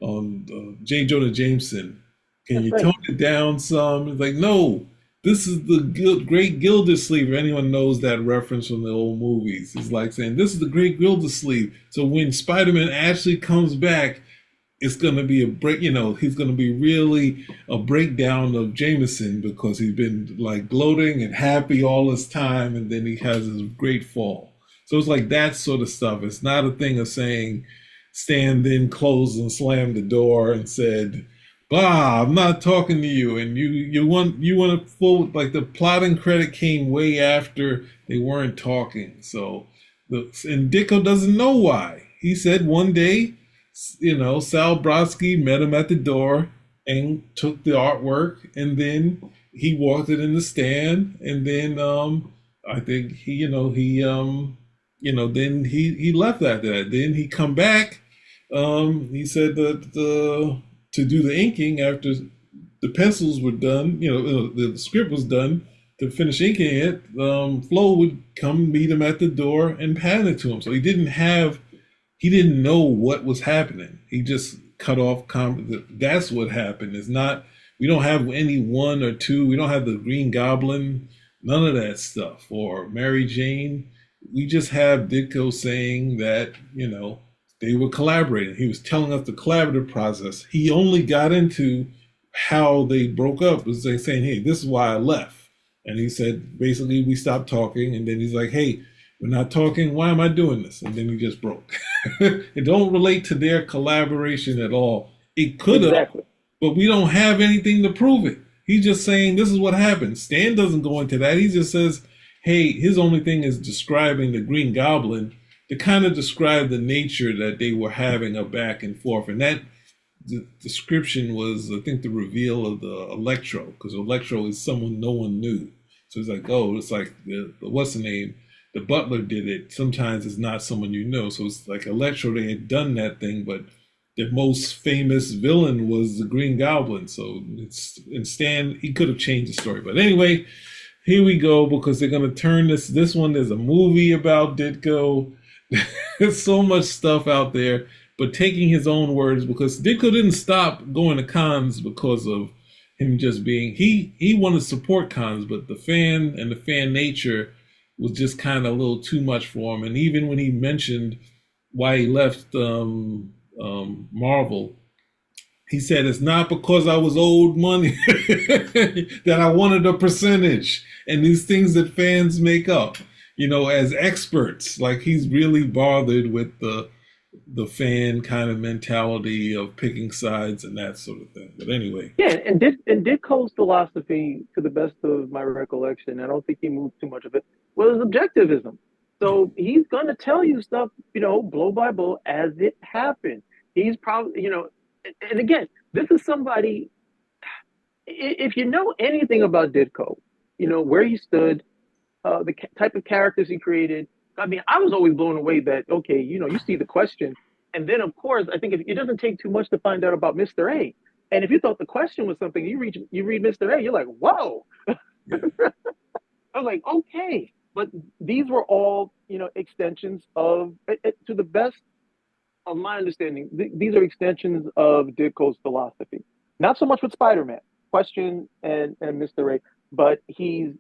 On J. Jonah Jameson. Can you tone it down some? It's like, no, this is the great Gildersleeve. Anyone knows that reference from the old movies. It's like saying, this is the great Gildersleeve. So when Spider-Man actually comes back, it's going to be a break, he's going to be really a breakdown of Jameson because he's been like gloating and happy all this time. And then he has his great fall. So it's like that sort of stuff. It's not a thing of saying Stan then closed and slammed the door and said, bah, I'm not talking to you. And you want to full, like the plotting credit came way after they weren't talking. So and Ditko doesn't know why. He said one day, Sal Brodsky met him at the door and took the artwork, and then he walked it in the stand, and then I think then he left after that. Then he come back. He said that to do the inking after the pencils were done, the script was done, to finish inking it, Flo would come meet him at the door and hand it to him. So he didn't know what was happening. He just cut off. That's what happened. It's not, we don't have any 1 or 2. We don't have the Green Goblin, none of that stuff, or Mary Jane. We just have Ditko saying that, they were collaborating. He was telling us the collaborative process. He only got into how they broke up, was they saying, hey, this is why I left. And he said, basically, we stopped talking. And then he's like, hey, we're not talking. Why am I doing this? And then he just broke. It don't relate to their collaboration at all. It could have, exactly. But we don't have anything to prove it. He's just saying this is what happened. Stan doesn't go into that. He just says, hey, his only thing is describing the Green Goblin to kind of describe the nature that they were having a back and forth. And that description was, I think, the reveal of the Electro, because Electro is someone no one knew. So it's like, oh, it's like the what's the name? The butler did it. Sometimes it's not someone you know. So it's like Electro, they had done that thing, but the most famous villain was the Green Goblin. So it's and Stan, he could have changed the story. But anyway, here we go, because they're gonna turn this one. There's a movie about Ditko. There's so much stuff out there, but taking his own words, because Ditko didn't stop going to cons because of him just being he wanted to support cons, but the fan nature was just kind of a little too much for him. And even when he mentioned why he left Marvel, he said it's not because I was owed money that I wanted a percentage, and these things that fans make up, as experts. Like, he's really bothered with the fan kind of mentality of picking sides and that sort of thing. But anyway, Yeah, and Ditko's philosophy, to the best of my recollection, I don't think he moved too much of it, was objectivism. So he's gonna tell you stuff, blow by blow as it happened. He's probably, and again, this is somebody. If you know anything about Ditko, where he stood, the type of characters he created. I mean, I was always blown away that, okay, you see the question, and then of course I think it doesn't take too much to find out about Mr. A. And if you thought the question was something, you read Mr. A, you're like, whoa. yeah, I was like, okay, but these were all extensions of, to the best of my understanding, these are extensions of Ditko's philosophy. Not so much with Spider-Man, Question and Mr. A, but he's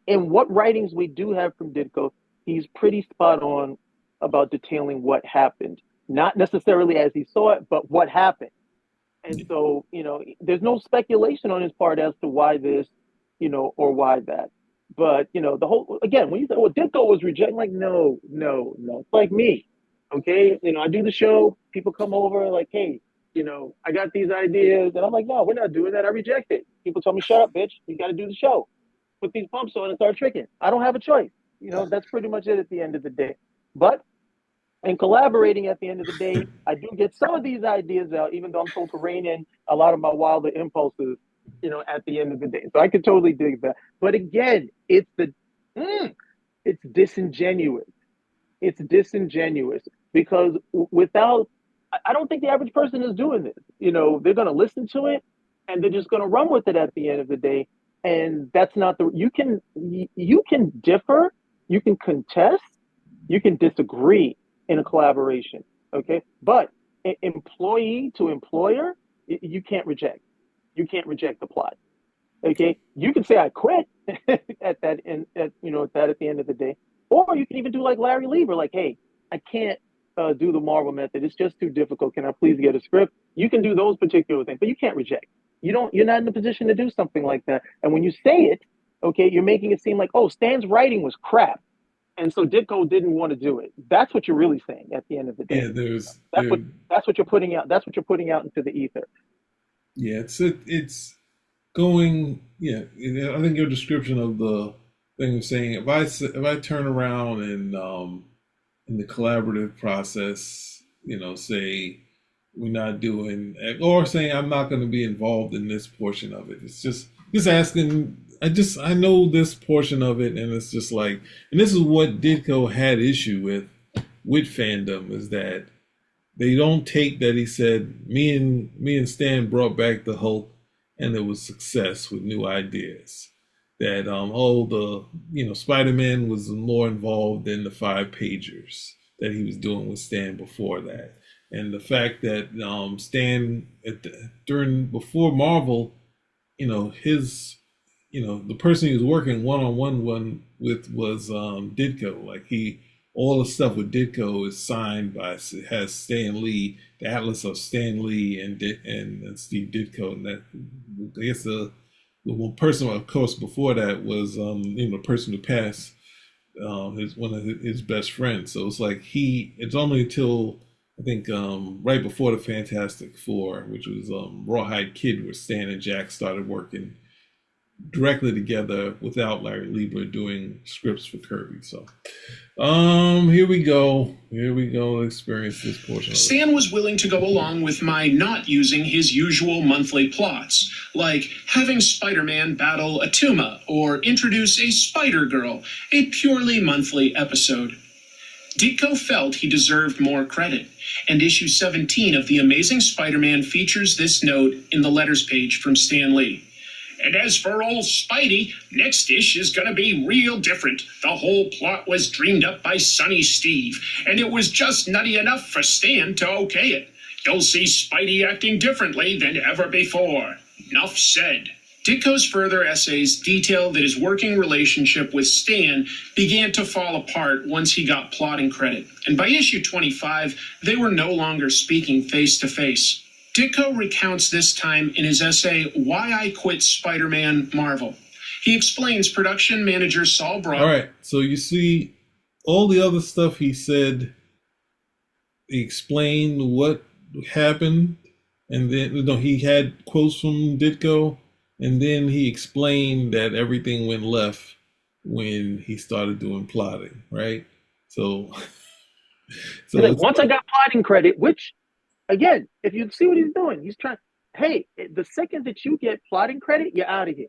in what writings we do have from Ditko, he's pretty spot on about detailing what happened, not necessarily as he saw it, but what happened. And so, there's no speculation on his part as to why this, or why that. But, the whole, again, when you say, well, Ditko was rejected, like, no, no, no. It's like me. Okay. I do the show, people come over like, hey, I got these ideas. And I'm like, no, we're not doing that. I reject it. People tell me, shut up, bitch. You got to do the show. Put these pumps on and start tricking. I don't have a choice. That's pretty much it at the end of the day. But in collaborating at the end of the day, I do get some of these ideas out, even though I'm told to rein in a lot of my wilder impulses, at the end of the day. So I could totally dig that. But again, it's disingenuous. It's disingenuous because without, I don't think the average person is doing this. They're going to listen to it and they're just going to run with it at the end of the day. And that's not you can differ, you can contest, you can disagree in a collaboration. Okay. But employee to employer, you can't reject. You can't reject the plot. Okay. You can say I quit at that at the end of the day. Or you can even do like Larry Lieber, like, hey, I can't do the Marvel method. It's just too difficult. Can I please get a script? You can do those particular things, but you can't reject. You're not in a position to do something like that. And when you say it, okay, you're making it seem like, oh, Stan's writing was crap. And so Ditko didn't want to do it. That's what you're really saying at the end of the day. yeah. That's what you're putting out. That's what you're putting out into the ether. Yeah, it's going. Yeah, I think your description of the thing of saying, if I turn around and in the collaborative process, say we're not doing, or saying I'm not going to be involved in this portion of it. It's just asking. I know this portion of it, and it's just like, and this is what Ditko had issue with fandom, is that they don't take that he said me and Stan brought back the Hulk, and it was success with new ideas. That Spider-Man was more involved than the 5 pagers that he was doing with Stan before that, and the fact that Stan before Marvel, his the person he was working one with was Ditko. Like, all the stuff with Ditko is signed by, has Stan Lee, the Atlas of Stan Lee and Steve Ditko, and that, I guess the one person, of course, before that was the person who passed, one of his best friends. So it's like it's only until I think right before the Fantastic Four, which was Rawhide Kid, where Stan and Jack started working directly together without Larry Lieber doing scripts for Kirby. So, here we go. Here we go. Experience this portion of it. Stan was willing to go along with my not using his usual monthly plots, like having Spider-Man battle Atuma or introduce a Spider-Girl, a purely monthly episode. Ditko felt he deserved more credit, and issue 17 of The Amazing Spider-Man features this note in the letters page from Stan Lee. And as for old Spidey, next ish is gonna be real different. The whole plot was dreamed up by Sonny Steve, and it was just nutty enough for Stan to okay it. You'll see Spidey acting differently than ever before. Enough said. Ditko's further essays detail that his working relationship with Stan began to fall apart once he got plotting credit, and by issue 25, they were no longer speaking face to face. Ditko recounts this time in his essay, Why I Quit Spider-Man Marvel. He explains production manager Saul Brock. All right, so you see all the other stuff he said, he explained what happened, and then he had quotes from Ditko, and then he explained that everything went left when he started doing plotting, right? So, like, once I got plotting credit, which, again, if you see what he's doing, he's trying. Hey, the second that you get plotting credit, you're out of here.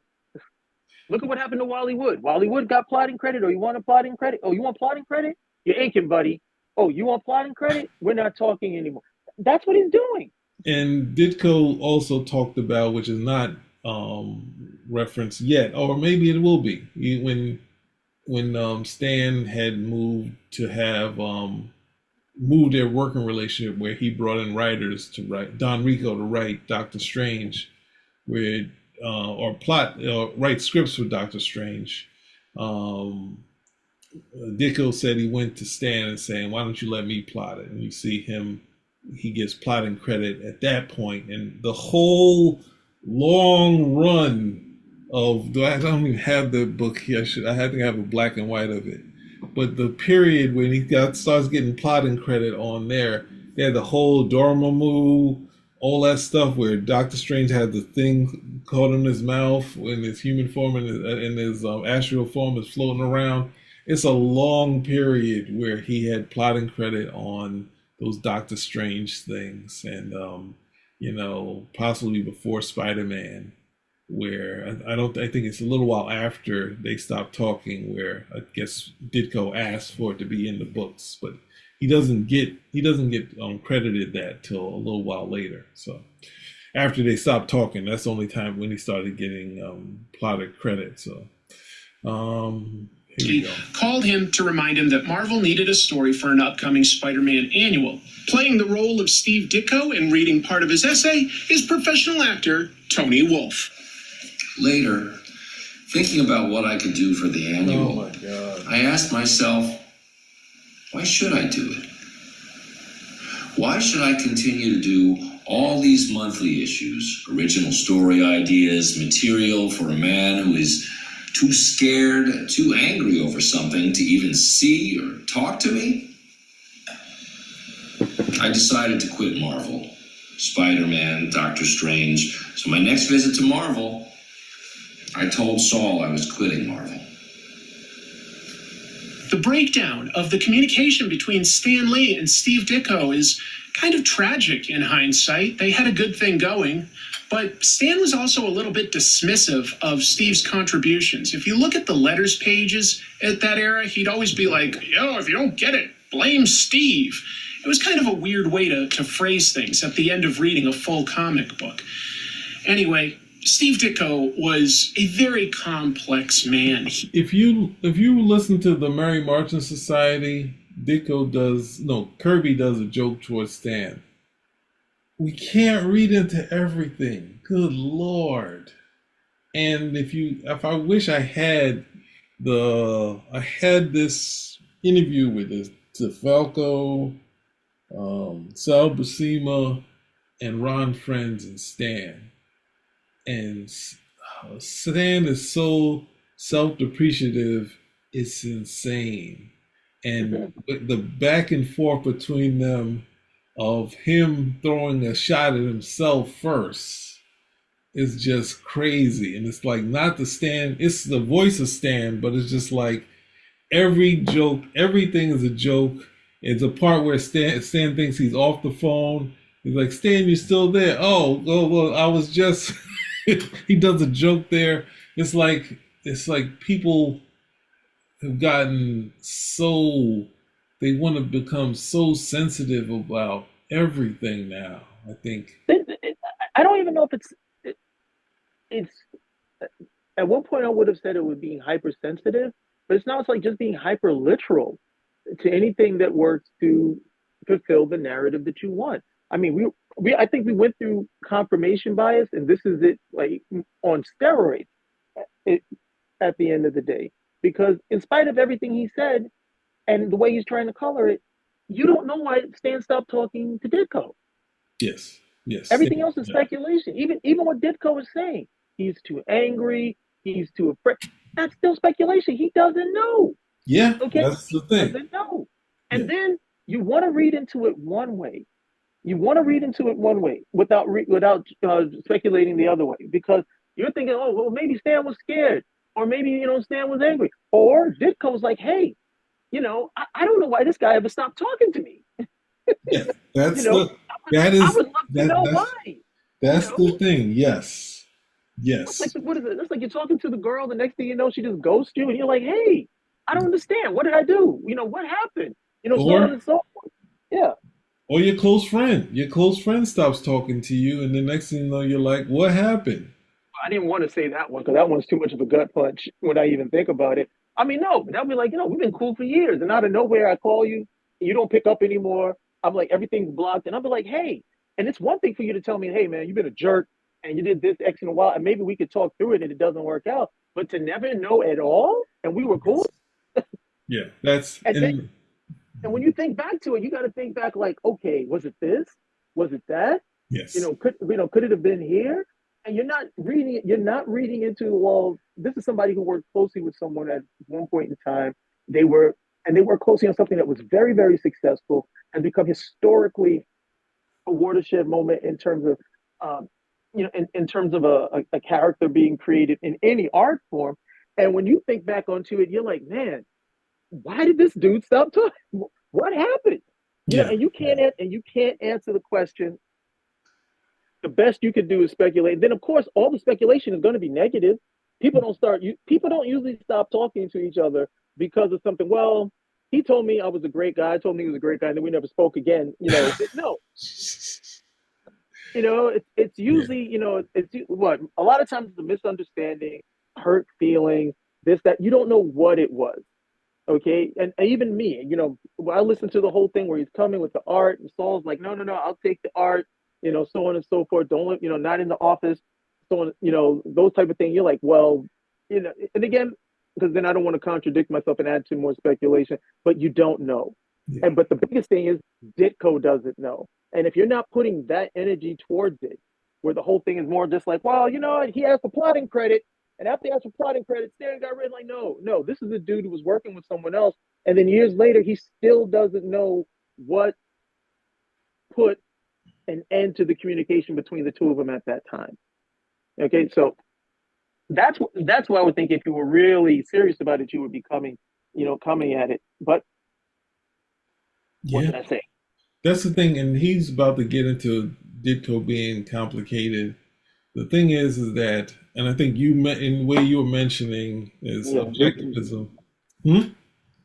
Look at what happened to Wally Wood. Wally Wood got plotting credit. Oh, you want a plotting credit? Oh, you want plotting credit? You're inking, buddy. Oh, you want plotting credit? We're not talking anymore. That's what he's doing. And Ditko also talked about, which is not referenced yet, or maybe it will be, when Stan had moved to have moved their working relationship, where he brought in writers to write Don Rico to write Doctor Strange, where write scripts for Doctor Strange. Ditko said he went to Stan and saying, "Why don't you let me plot it?" And you see him; he gets plotting credit at that point, and the whole long run of. I don't even have the book here. I think I have a black and white of it. But the period when he starts getting plotting credit on there, they had the whole Dormammu, all that stuff where Doctor Strange had the thing caught in his mouth in his human form and in his astral form is floating around. It's a long period where he had plotting credit on those Doctor Strange things, and possibly before Spider-Man, where I think it's a little while after they stopped talking, where I guess Ditko asked for it to be in the books, but he doesn't get credited that till a little while later. So after they stopped talking, that's the only time when he started getting plotted credit. So he called him to remind him that Marvel needed a story for an upcoming Spider-Man annual. Playing the role of Steve Ditko and reading part of his essay is professional actor Tony Wolf. Later, thinking about what I could do for the annual, I asked myself, why should I do it? Why should I continue to do all these monthly issues, original story ideas, material for a man who is too scared, too angry over something to even see or talk to me? I decided to quit Marvel. Spider-Man, Doctor Strange. So my next visit to Marvel, I told Saul I was quitting Marvel. The breakdown of the communication between Stan Lee and Steve Ditko is kind of tragic in hindsight. They had a good thing going, but Stan was also a little bit dismissive of Steve's contributions. If you look at the letters pages at that era, he'd always be like, if you don't get it, blame Steve. It was kind of a weird way to phrase things at the end of reading a full comic book. Anyway, Steve Ditko was a very complex man. If you listen to the Mary Marchant Society, Kirby does a joke towards Stan. We can't read into everything. Good Lord. And if I wish I had this interview with DeFalco, Sal Buscema, and Ron Friends and Stan. And Stan is so self-depreciative, it's insane. And the back and forth between them of him throwing a shot at himself first is just crazy. And it's like not the Stan, it's the voice of Stan, but it's just like every joke, everything is a joke. It's a part where Stan thinks he's off the phone. He's like, Stan, you still there? Oh, well, I was just. He does a joke there. It's like people have gotten so they want to become so sensitive about everything now. I think. I don't even know if it's at one point I would have said it was being hypersensitive, but it's now it's like just being hyper literal to anything that works to fulfill the narrative that you want. I mean, we I think we went through confirmation bias, and this is it like on steroids. It, at the end of the day, because in spite of everything he said and the way he's trying to color it, you don't know why Stan stopped talking to Ditko. Yes, yes, Everything else is yeah, speculation. Even what Ditko is saying, he's too angry, he's too afraid. That's still speculation. He doesn't know. yeah. Okay, That's the he thing. doesn't know. Yeah, And then you want to read into it one way. You want to read into it one way without speculating the other way because you're thinking, oh well, maybe Stan was scared, or maybe Stan was angry, or Ditko was like, hey, I don't know why this guy ever stopped talking to me. yeah. You That's know, the that I is would love to that know that's why. You that's know, the thing. Yes, that's like yes. what is it? That's like you're talking to the girl. The next thing you know, she just ghosts you, and you're like, "Hey, I don't understand. What did I do? What happened? So on Or and so forth." Yeah, or your close friend. Your close friend stops talking to you, and the next thing you know, you're like, "What happened?" I didn't want to say that one because that one's too much of a gut punch when I even think about it. I mean, no, but I'll be like, we've been cool for years, and out of nowhere, I call you, and you don't pick up anymore. I'm like, everything's blocked, and I'll be like, hey, and it's one thing for you to tell me, hey, man, you've been a jerk, and you did this X and Y, and maybe we could talk through it, and it doesn't work out, but to never know at all, and we were cool, Yes. Yeah, that's and then, and and when you think back to it, you got to think back like, okay, was it this? Was it that? yes, Could it have been here? And you're not reading it. You're not reading into, well, this is somebody who worked closely with someone at one point in time. They were and they worked closely on something that was very, very successful and become historically a watershed moment in terms of, in terms of a character being created in any art form. And when you think back onto it, you're like, man, why did this dude stop talking? What happened? yeah, yeah, And you can't answer the question. The best you could do is speculate. Then, of course, all the speculation is going to be negative. People don't usually stop talking to each other because of something. Well, he told me I was a great guy. I told me he was a great guy, and then we never spoke again. No, it's yeah, usually, it's what a lot of times it's a misunderstanding, hurt feeling, this, that. You don't know what it was. Okay. And even me, I listened to the whole thing where he's coming with the art, and Saul's like, no, no, no, I'll take the art, so on and so forth. Don't, not in the office. So on, those type of things. You're like, well, and again, because then I don't want to contradict myself and add to more speculation, but you don't know. yeah, But the biggest thing is Ditko doesn't know. And if you're not putting that energy towards it, where the whole thing is more just like, well, he asked for plotting credit. And after he asked for plotting credit, Stan got rid. Like, no, no, this is a dude who was working with someone else. And then years later, he still doesn't know what put an end to the communication between the two of them at that time. Okay, so that's why I would think if you were really serious about it, you would be coming at it. But what yeah. can I say? That's the thing, and he's about to get into Ditko being complicated. The thing is that, and I think in the way you were mentioning is Yeah. objectivism. Hmm?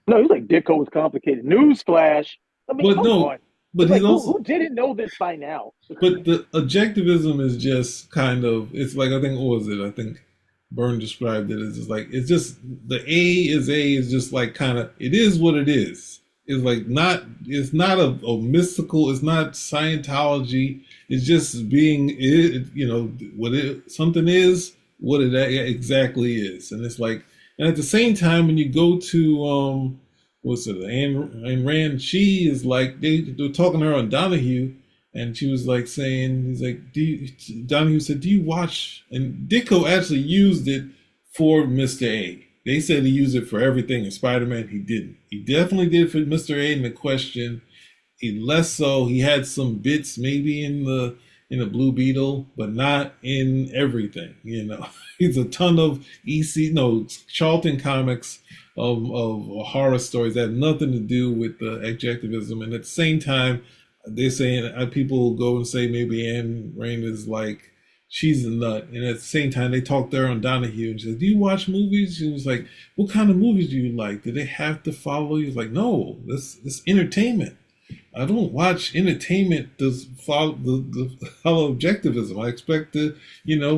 No, he's like Ditko was complicated. Newsflash. I mean, But come no, on. but It's he's like who also, who didn't know this by now? but the objectivism is just kind of, it's like, I think, what was it? I think Byrne described it as just like, it's just, the A is just like kind of, it is what it is. It's like it's not a mystical, it's not Scientology. It's just being, what something is, what it exactly is. And it's like, and at the same time, when you go to, what's it, Ayn Rand, she is like, they're talking to her on Donahue, and she was like saying, he's like, Donahue said, do you watch? And Ditko actually used it for Mr. A. They said he used it for everything in Spider-Man. He didn't. He definitely did for Mr. A in the question. He less so. He had some bits maybe in in the Blue Beetle, but not in everything. You know, he's a ton of Charlton comics of horror stories that have nothing to do with the adjectivism, and at the same time, they're saying people go and say maybe Anne Rain is like she's a nut, and at the same time they talked to her on Donahue and she said, "Do you watch movies?" She was like, "What kind of movies do you like? Do they have to follow you?" He's like, "No, this entertainment. I don't watch entertainment to follow the follow objectivism. I expect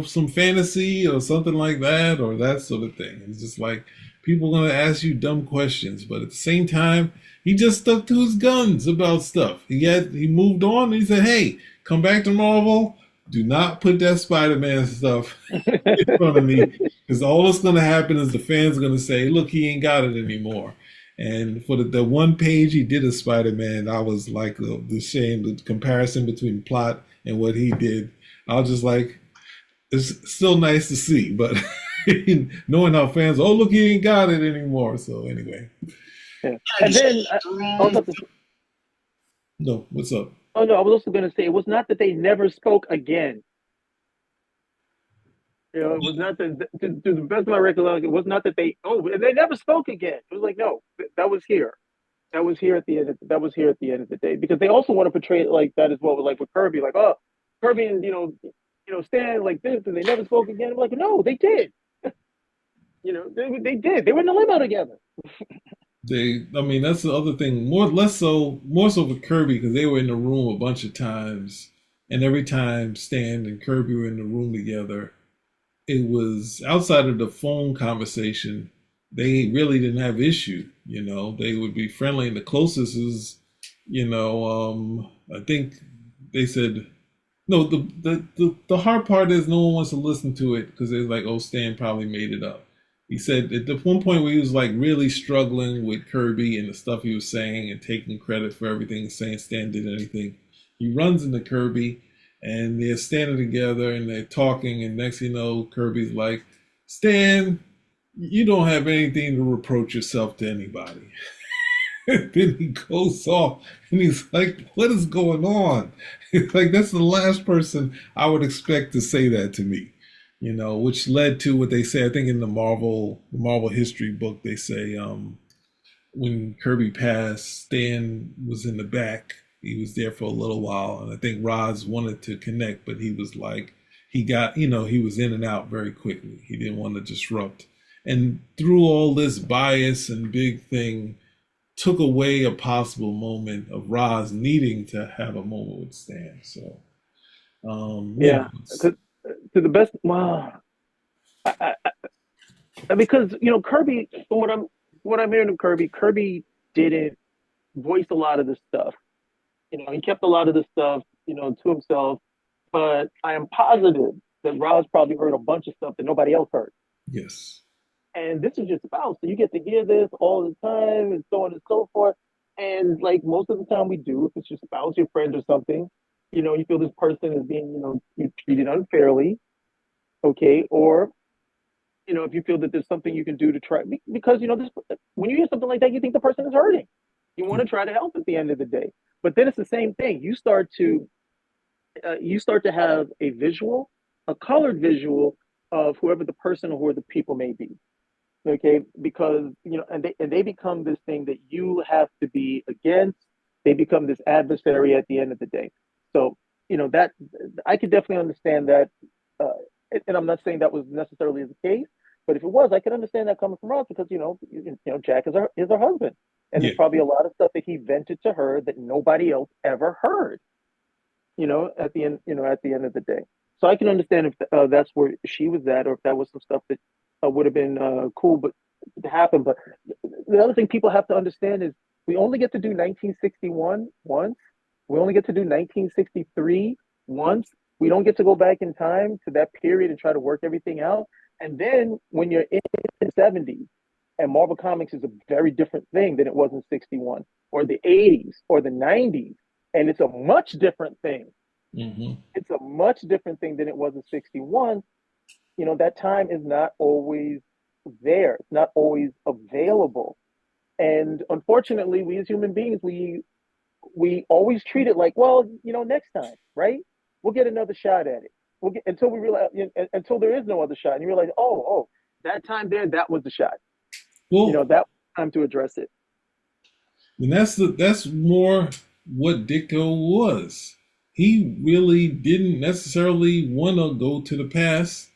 some fantasy or something like that or that sort of thing." It's just like people are gonna ask you dumb questions, but at the same time, he just stuck to his guns about stuff. He moved on and he said, "Hey, come back to Marvel. Do not put that Spider-Man stuff in front of me because all that's going to happen is the fans are going to say, look, he ain't got it anymore." And for the one page he did of Spider-Man, I was like the comparison between plot and what he did. I was just like, it's still nice to see, but knowing how fans, oh, look, he ain't got it anymore. So anyway, Yeah. And And then I was strong. about to. no, what's up? Oh no, I was also going to say it was not that they never spoke again. It was not that, to the best of my recollection, it was not that they never spoke again. It was like, no, that was here. That was here at the end. That was here at the end of the day, because they also want to portray it like that as well. Like with Kirby, like, oh, Kirby and Stan like this, and they never spoke again. I'm like, no, they did. They did. They were in the limo together. I mean, that's the other thing. More so for Kirby because they were in the room a bunch of times, and every time Stan and Kirby were in the room together, it was outside of the phone conversation. They really didn't have issue. They would be friendly, and the closest is, I think they said no. The hard part is no one wants to listen to it because they're like, oh, Stan probably made it up. He said at the one point where he was like really struggling with Kirby and the stuff he was saying and taking credit for everything, saying Stan did anything, he runs into Kirby and they're standing together and they're talking, and next thing you know, Kirby's like, Stan, you don't have anything to reproach yourself to anybody. Then he goes off and he's like, what is going on? Like, that's the last person I would expect to say that to me. Which led to what they say, I think in the Marvel history book, they say when Kirby passed, Stan was in the back. He was there for a little while, and I think Roz wanted to connect, but he was like, he was in and out very quickly. He didn't want to disrupt. And through all this bias and big thing, took away a possible moment of Roz needing to have a moment with Stan. So, Yeah, to the best. Well, I, because Kirby, from what I'm hearing of Kirby, Kirby didn't voice a lot of this stuff. He kept a lot of this stuff, to himself. But I am positive that Roz probably heard a bunch of stuff that nobody else heard. yes. And this is just about, so you get to hear this all the time and so on and so forth. And like most of the time we do, if it's your spouse, your friend or something, you feel this person is being, you treated unfairly, okay? Or, if you feel that there's something you can do to try, because, this, when you hear something like that, you think the person is hurting. You want to try to help at the end of the day. But then it's the same thing. You start to have a visual, a colored visual of whoever the person or who the people may be. Okay, because and they become this thing that you have to be against. They become this adversary at the end of the day. So that I could definitely understand that, uh, and I'm not saying that was necessarily the case, but if it was, I could understand that coming from Ross, because Jack is her husband, and Yeah. there's probably a lot of stuff that he vented to her that nobody else ever heard. At the end of the day. So I can understand if that's where she was at, or if that was some stuff that would have been cool, but to happen. But the other thing people have to understand is we only get to do 1961 once. We only get to do 1963 once. We don't get to go back in time to that period and try to work everything out. And then when you're in the 70s, and Marvel Comics is a very different thing than it was in 61 or the 80s or the 90s, and it's a much different thing. Hmm. It's a much different thing than it was in 61. That time is not always there. It's not always available. And unfortunately, we as human beings, we always treat it like, well, next time, right? we'll get another shot at it. We'll get until we realize until there is no other shot, and you realize, oh, that time there, that was the shot. Well, That was time to address it. and that's more what Ditko was. He really didn't necessarily want to go to the past.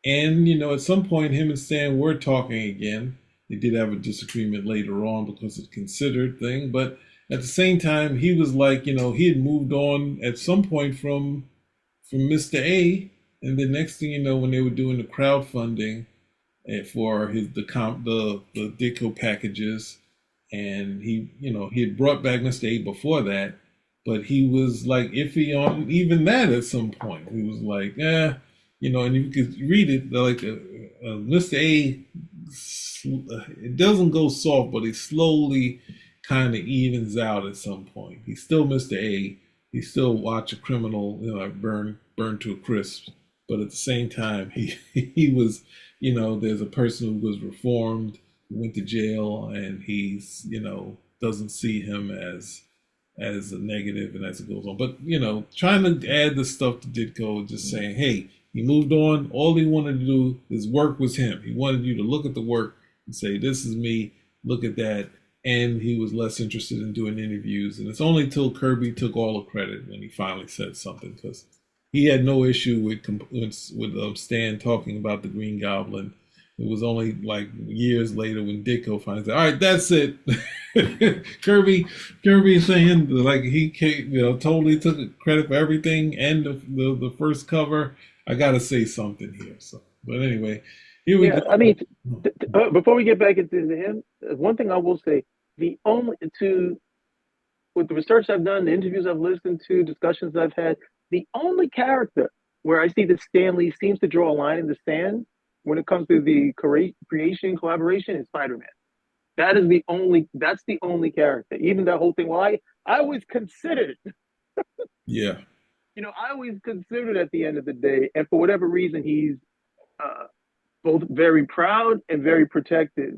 And, at some point, him and Stan were talking again. They did have a disagreement later on because of the considered thing. But at the same time, he was like, he had moved on at some point from Mr. A. And the next thing you know, when they were doing the crowdfunding for the Ditko packages, and he had brought back Mr. A before that, but he was like iffy on even that at some point. He was like, and you could read it like Mr. A. It doesn't go soft, but he slowly kind of evens out at some point. He's still Mr. A. He still watch a criminal, burn to a crisp. But at the same time, he was, there's a person who was reformed, who went to jail, and he's, doesn't see him as a negative, and as it goes on. But trying to add the stuff to Ditko, just saying, hey, he moved on. All he wanted to do, his work was him. He wanted you to look at the work and say, this is me, look at that. And he was less interested in doing interviews. And it's only till Kirby took all the credit when he finally said something, because he had no issue with Stan talking about the Green Goblin. It was only like years later when Ditko finally said, all right, that's it. Kirby saying like he totally took credit for everything and the first cover. I got to say something here. So, but anyway, here we go. I mean, before we get back into him, one thing I will say, with the research I've done, the interviews I've listened to, discussions I've had, the only character where I see that Stan Lee seems to draw a line in the sand when it comes to the creation collaboration is Spider-Man. That's the only character. Even that whole thing. Well, I always considered. Yeah. I always considered at the end of the day, and for whatever reason, he's both very proud and very protective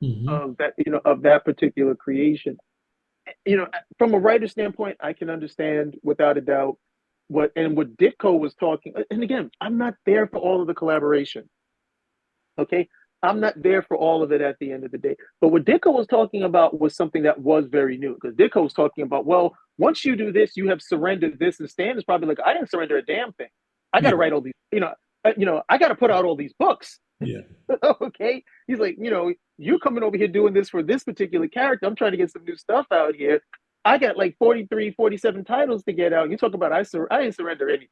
of that particular creation. From a writer standpoint, I can understand without a doubt what Ditko was talking. And again, I'm not there for all of the collaboration. Okay, I'm not there for all of it at the end of the day. But what Ditko was talking about was something that was very new, because Ditko was talking about, well, once you do this, you have surrendered this. And Stan is probably like, I didn't surrender a damn thing. I got to write all these, I got to put out all these books. Yeah. Okay. He's like, you coming over here doing this for this particular character. I'm trying to get some new stuff out here. I got like 43, 47 titles to get out. You talk about I didn't surrender anything.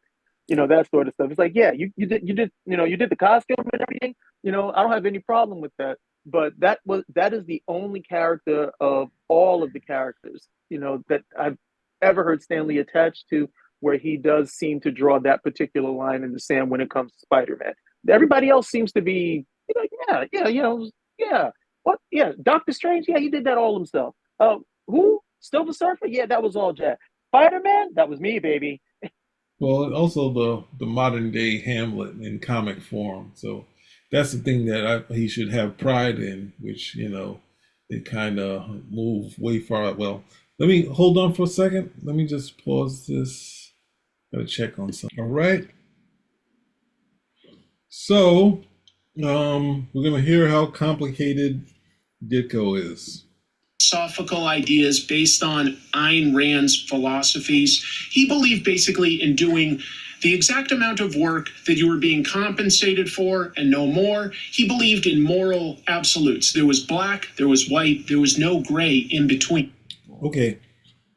That sort of stuff. It's like, yeah, you did the costume and everything. I don't have any problem with that. But that is the only character of all of the characters, that I've ever heard Stan Lee attached to, where he does seem to draw that particular line in the sand when it comes to Spider-Man. Everybody else seems to be, what? Yeah, Doctor Strange, yeah, he did that all himself. Who? Silver Surfer? Yeah, that was all Jack. Spider-Man? That was me, baby. Well, also the modern day Hamlet in comic form. So that's the thing that he should have pride in, which, they kind of move way far. Well, let me hold on for a second. Let me just pause this. Gotta check on something. All right. So, we're going to hear how complicated Ditko is. Philosophical ideas based on Ayn Rand's philosophies. He believed basically in doing the exact amount of work that you were being compensated for and no more. He believed in moral absolutes. There was black, there was white, there was no gray in between. Okay.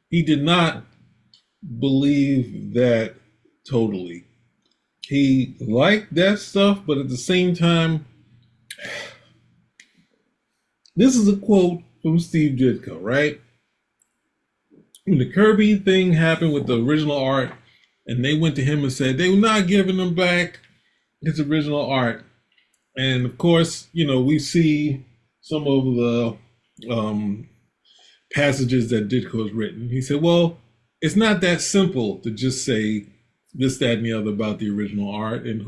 He did not believe that totally. He liked that stuff, but at the same time, this is a quote from Steve Ditko, right? When the Kirby thing happened with the original art, and they went to him and said they were not giving him back his original art. And of course, we see some of the passages that Ditko has written. He said, well, it's not that simple to just say this, that, and the other about the original art. And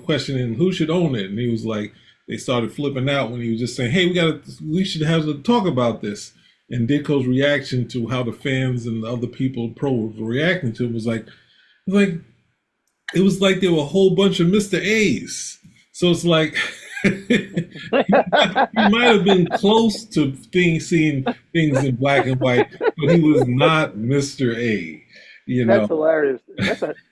questioning who should own it. And he was like, they started flipping out when he was just saying, hey, we should have to talk about this. And Ditko's reaction to how the fans and the other people, pros, were reacting to it was like, it was like there were a whole bunch of Mr. A's. So it's like he might have been close to seeing things in black and white, but he was not Mr. A. You That's know, hilarious.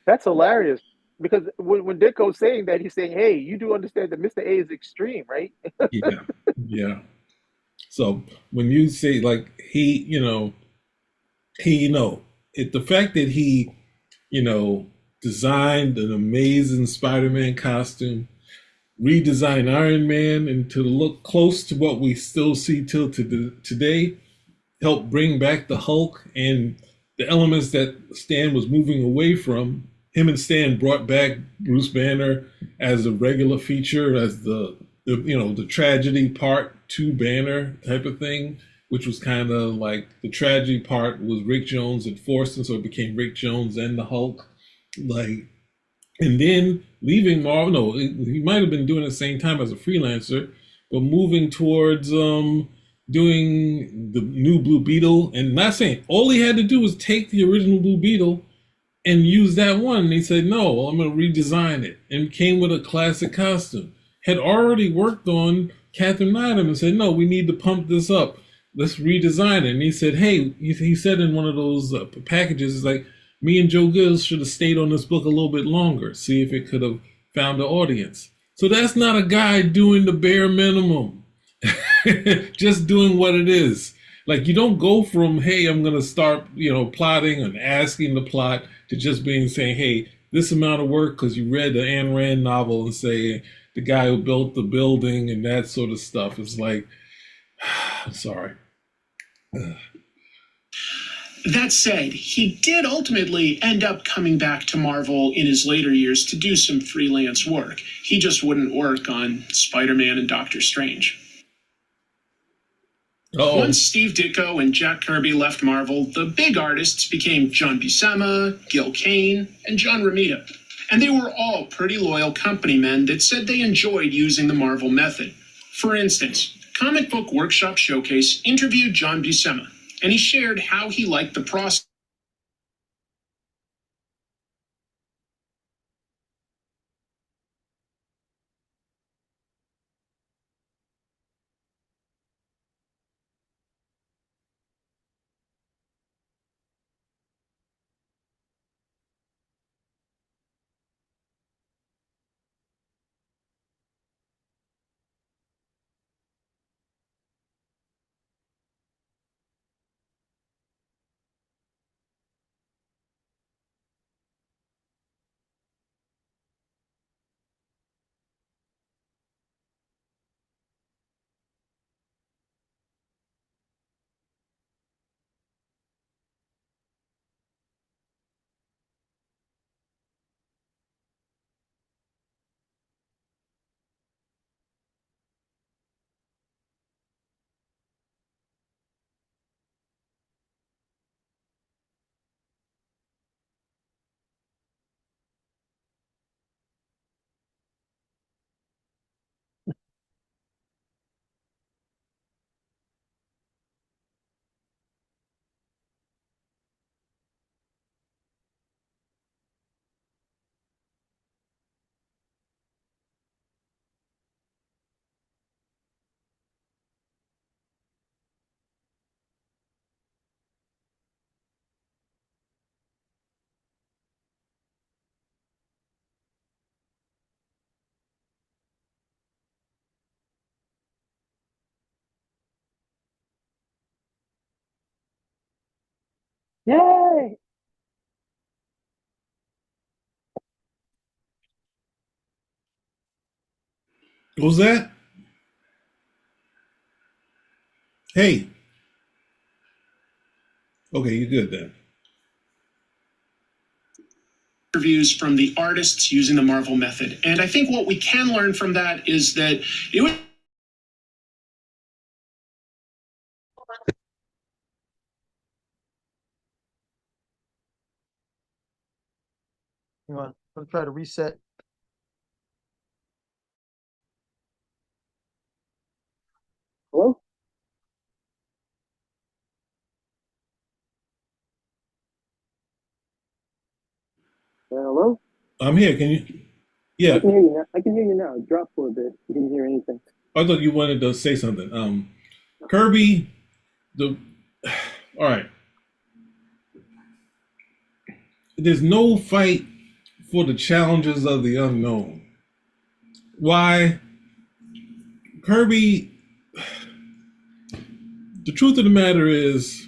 That's hilarious because when Ditko's saying that, he's saying, "Hey, you do understand that Mr. A is extreme, right?" yeah, yeah. So when you say like he, he, the fact that he, you know, designed an amazing Spider-Man costume, redesigned Iron Man, and to look close to what we still see till today, helped bring back the Hulk and the elements that Stan was moving away from. Him and Stan brought back Bruce Banner as a regular feature, as the tragedy part to Banner type of thing, which was kind of like the tragedy part was Rick Jones and Forster, so it became Rick Jones and the Hulk. Like, and then leaving Marvel. No, he might have been doing it at the same time as a freelancer, but moving towards doing the new Blue Beetle, and not saying all he had to do was take the original Blue Beetle and use that one. And he said, "No, I'm going to redesign it," and came with a classic costume. Had already worked on Catherine Nyland and said, "No, we need to pump this up. Let's redesign it." And he said, "Hey," he said in one of those packages, "It's like me and Joe Gill should have stayed on this book a little bit longer, see if it could have found an audience." So that's not a guy doing the bare minimum, just doing what it is. Like you don't go from hey, I'm gonna start plotting and asking the plot to just being saying hey, this amount of work because you read the Ayn Rand novel and say the guy who built the building and that sort of stuff. It's like, I'm sorry. That said, he did ultimately end up coming back to Marvel in his later years to do some freelance work. He just wouldn't work on Spider-Man and Doctor Strange. Oh, Once Steve Ditko and Jack Kirby left Marvel, the big artists became John Buscema, Gil Kane, and John Romita. And they were all pretty loyal company men that said they enjoyed using the Marvel method. For instance, Comic Book Workshop Showcase interviewed John Buscema, and he shared how he liked the process. Yay! what was that? Hey, okay, you're good then. Interviews from the artists using the Marvel method. And I think what we can learn from that is that it was Hang on, I'm trying to reset. Hello? Hello? I'm here. Can you? I Yeah, can hear you now. I can hear you now. It dropped for a bit. You didn't hear anything. I thought you wanted to say something. Kirby, the all right. There's no fight for the challenges of the unknown. Why? Kirby, the truth of the matter is,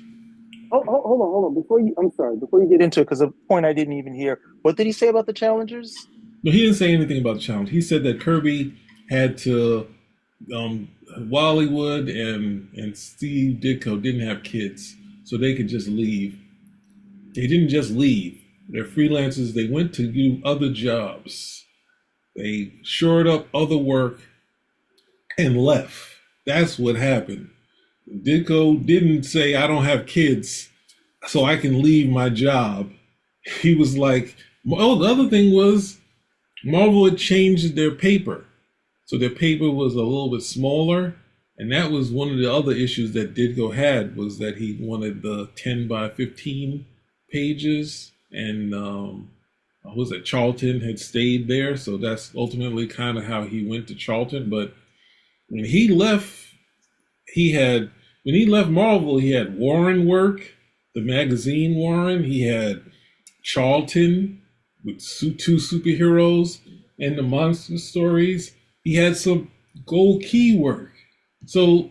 Oh, hold on. I'm sorry. Before you get into it, because a point I didn't even hear. What did he say about the challengers? no, he didn't say anything about the challenge. He said that Kirby had to, Wallywood and Steve Ditko didn't have kids, so they could just leave. They didn't just leave. They're freelancers. They went to do other jobs. They shored up other work and left. That's what happened. Ditko didn't say, I don't have kids, so I can leave my job. He was like, oh, the other thing was Marvel had changed their paper. So their paper was a little bit smaller. And that was one of the other issues that Ditko had, was that he wanted the 10 by 15 pages. And was it Charlton had stayed there. So that's ultimately kind of how he went to Charlton. But when he left, he had when he left Marvel, he had Warren work, the magazine Warren. He had Charlton with two superheroes and the monster stories. He had some gold key work. So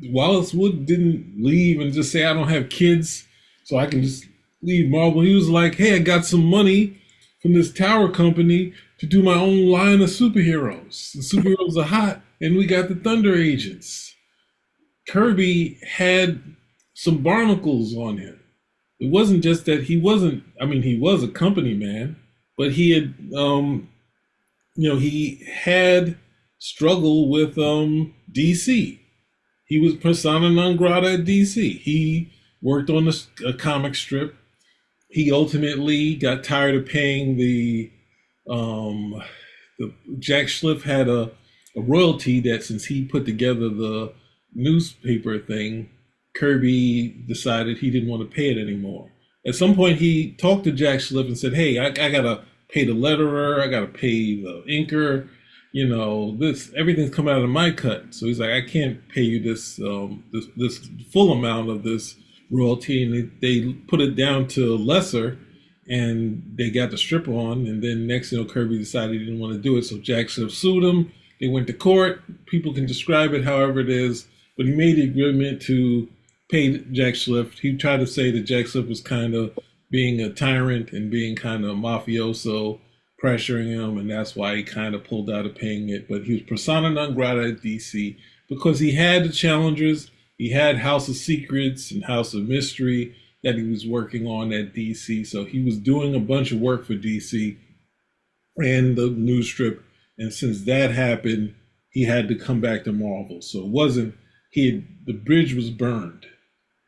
Wallace Wood didn't leave and just say, I don't have kids, so I can just leave Marvel. He was like, hey, I got some money from this tower company to do my own line of superheroes. The superheroes are hot, and we got the Thunder Agents. Kirby had some barnacles on him. It wasn't just that he wasn't, I mean, he was a company man, but he had, he had struggled with DC. He was persona non grata at DC. He worked on a comic strip. He ultimately got tired of paying the Jack Schliff had a royalty that since he put together the newspaper thing, Kirby decided he didn't want to pay it anymore. At some point, he talked to Jack Schliff and said, "Hey, I gotta pay the letterer, I gotta pay the inker. You know, this everything's coming out of my cut." So he's like, "I can't pay you this full amount of this royalty," and they put it down to lesser, and they got the strip on. And then next, Kirby decided he didn't want to do it, so Jack Schliff sued him. They went to court. People can describe it however it is, but he made the agreement to pay Jack Schliff. He tried to say that Jack Schliff was kind of being a tyrant and being kind of mafioso, pressuring him, and that's why he kind of pulled out of paying it. But he was persona non grata at DC because he had the challengers. He had House of Secrets and House of Mystery that he was working on at DC. So he was doing a bunch of work for DC and the news strip. And since that happened, he had to come back to Marvel. So it wasn't, the bridge was burned,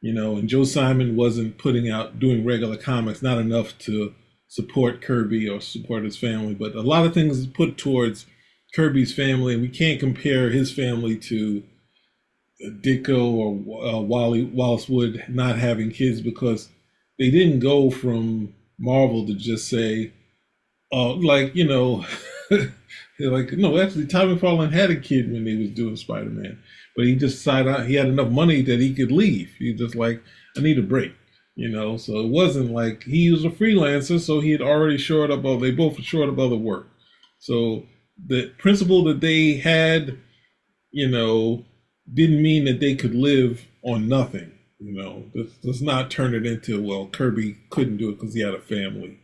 and Joe Simon wasn't doing regular comics, not enough to support Kirby or support his family. But a lot of things is put towards Kirby's family, and we can't compare his family to Ditko or Wallace Wood not having kids, because they didn't go from Marvel to just say, they're like, no, actually, Tom McFarlane had a kid when they was doing Spider-Man, but he just decided he had enough money that he could leave. He just like, I need a break, So it wasn't like he was a freelancer, so he had already shored up. They both shored up other work. So the principle that they had, didn't mean that they could live on nothing. Does not turn it into, well, Kirby couldn't do it because he had a family.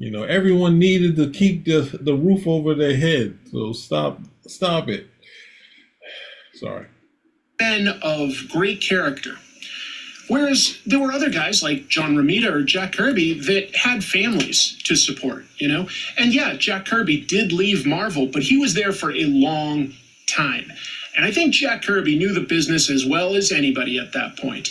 Everyone needed to keep the roof over their head. So stop it. Sorry. Men of great character. Whereas there were other guys like John Romita or Jack Kirby that had families to support, And yeah, Jack Kirby did leave Marvel, but he was there for a long time. And I think Jack Kirby knew the business as well as anybody at that point.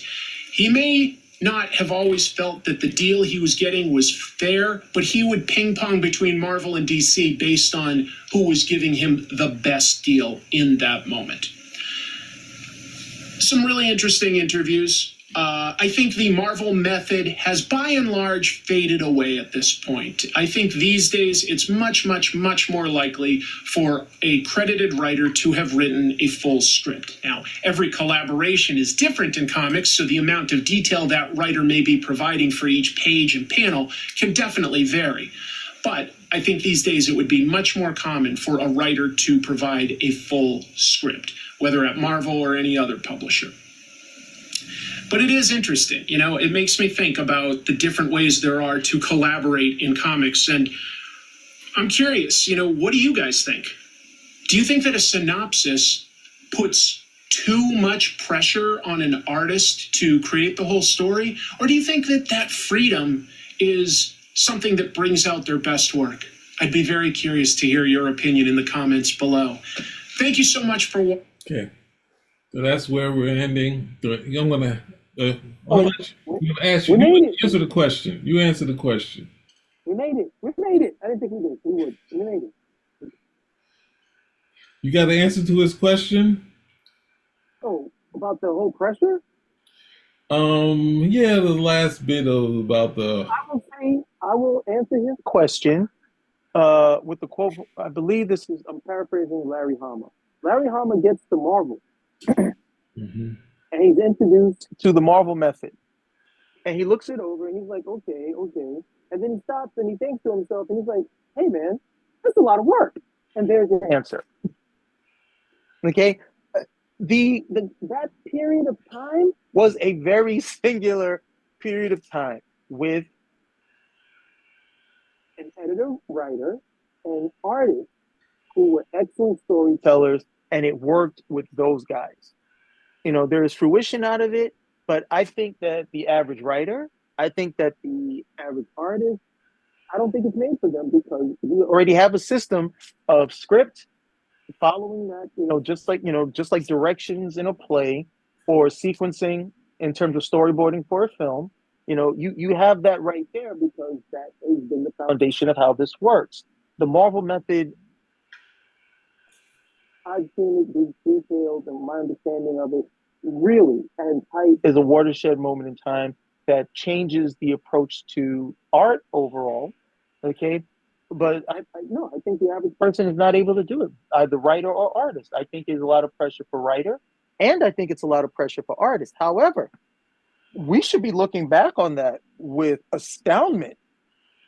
He may not have always felt that the deal he was getting was fair, but he would ping pong between Marvel and DC based on who was giving him the best deal in that moment. Some really interesting interviews I think the Marvel method has by and large faded away at this point. I think these days it's much, much, much more likely for a credited writer to have written a full script. Now, every collaboration is different in comics, so the amount of detail that writer may be providing for each page and panel can definitely vary. But I think these days it would be much more common for a writer to provide a full script, whether at Marvel or any other publisher. But it is interesting, it makes me think about the different ways there are to collaborate in comics. And I'm curious, what do you guys think? Do you think that a synopsis puts too much pressure on an artist to create the whole story? Or do you think that that freedom is something that brings out their best work? I'd be very curious to hear your opinion in the comments below. Thank you so much for watching. Okay, so that's where we're ending. I'm gonna ask you. You answer the question. You answer the question. We made it. We made it. I didn't think we did. We would. We made it. You got the answer to his question? Oh, about the whole pressure? Yeah, the last bit of about the. I will answer his question with the quote. I believe I'm paraphrasing Larry Hama. Larry Hama gets to Marvel. Mm-hmm. And he's introduced to the Marvel method. And he looks it over and he's like, okay. And then he stops and he thinks to himself and he's like, hey, man, that's a lot of work. And there's your answer. Okay? That period of time was a very singular period of time with an editor, writer, and artist who were excellent storytellers, and it worked with those guys. There is fruition out of it, but I think that the average writer, I think that the average artist, I don't think it's made for them because we already have a system of script following that, just like directions in a play or sequencing in terms of storyboarding for a film. You have that right there because that has been the foundation of how this works. The Marvel method, I've seen it be detailed, and my understanding of it really and tight is a watershed moment in time that changes the approach to art overall. Okay. But I think the average person is not able to do it, either writer or artist. I think there's a lot of pressure for writer, and I think it's a lot of pressure for artist. However, we should be looking back on that with astoundment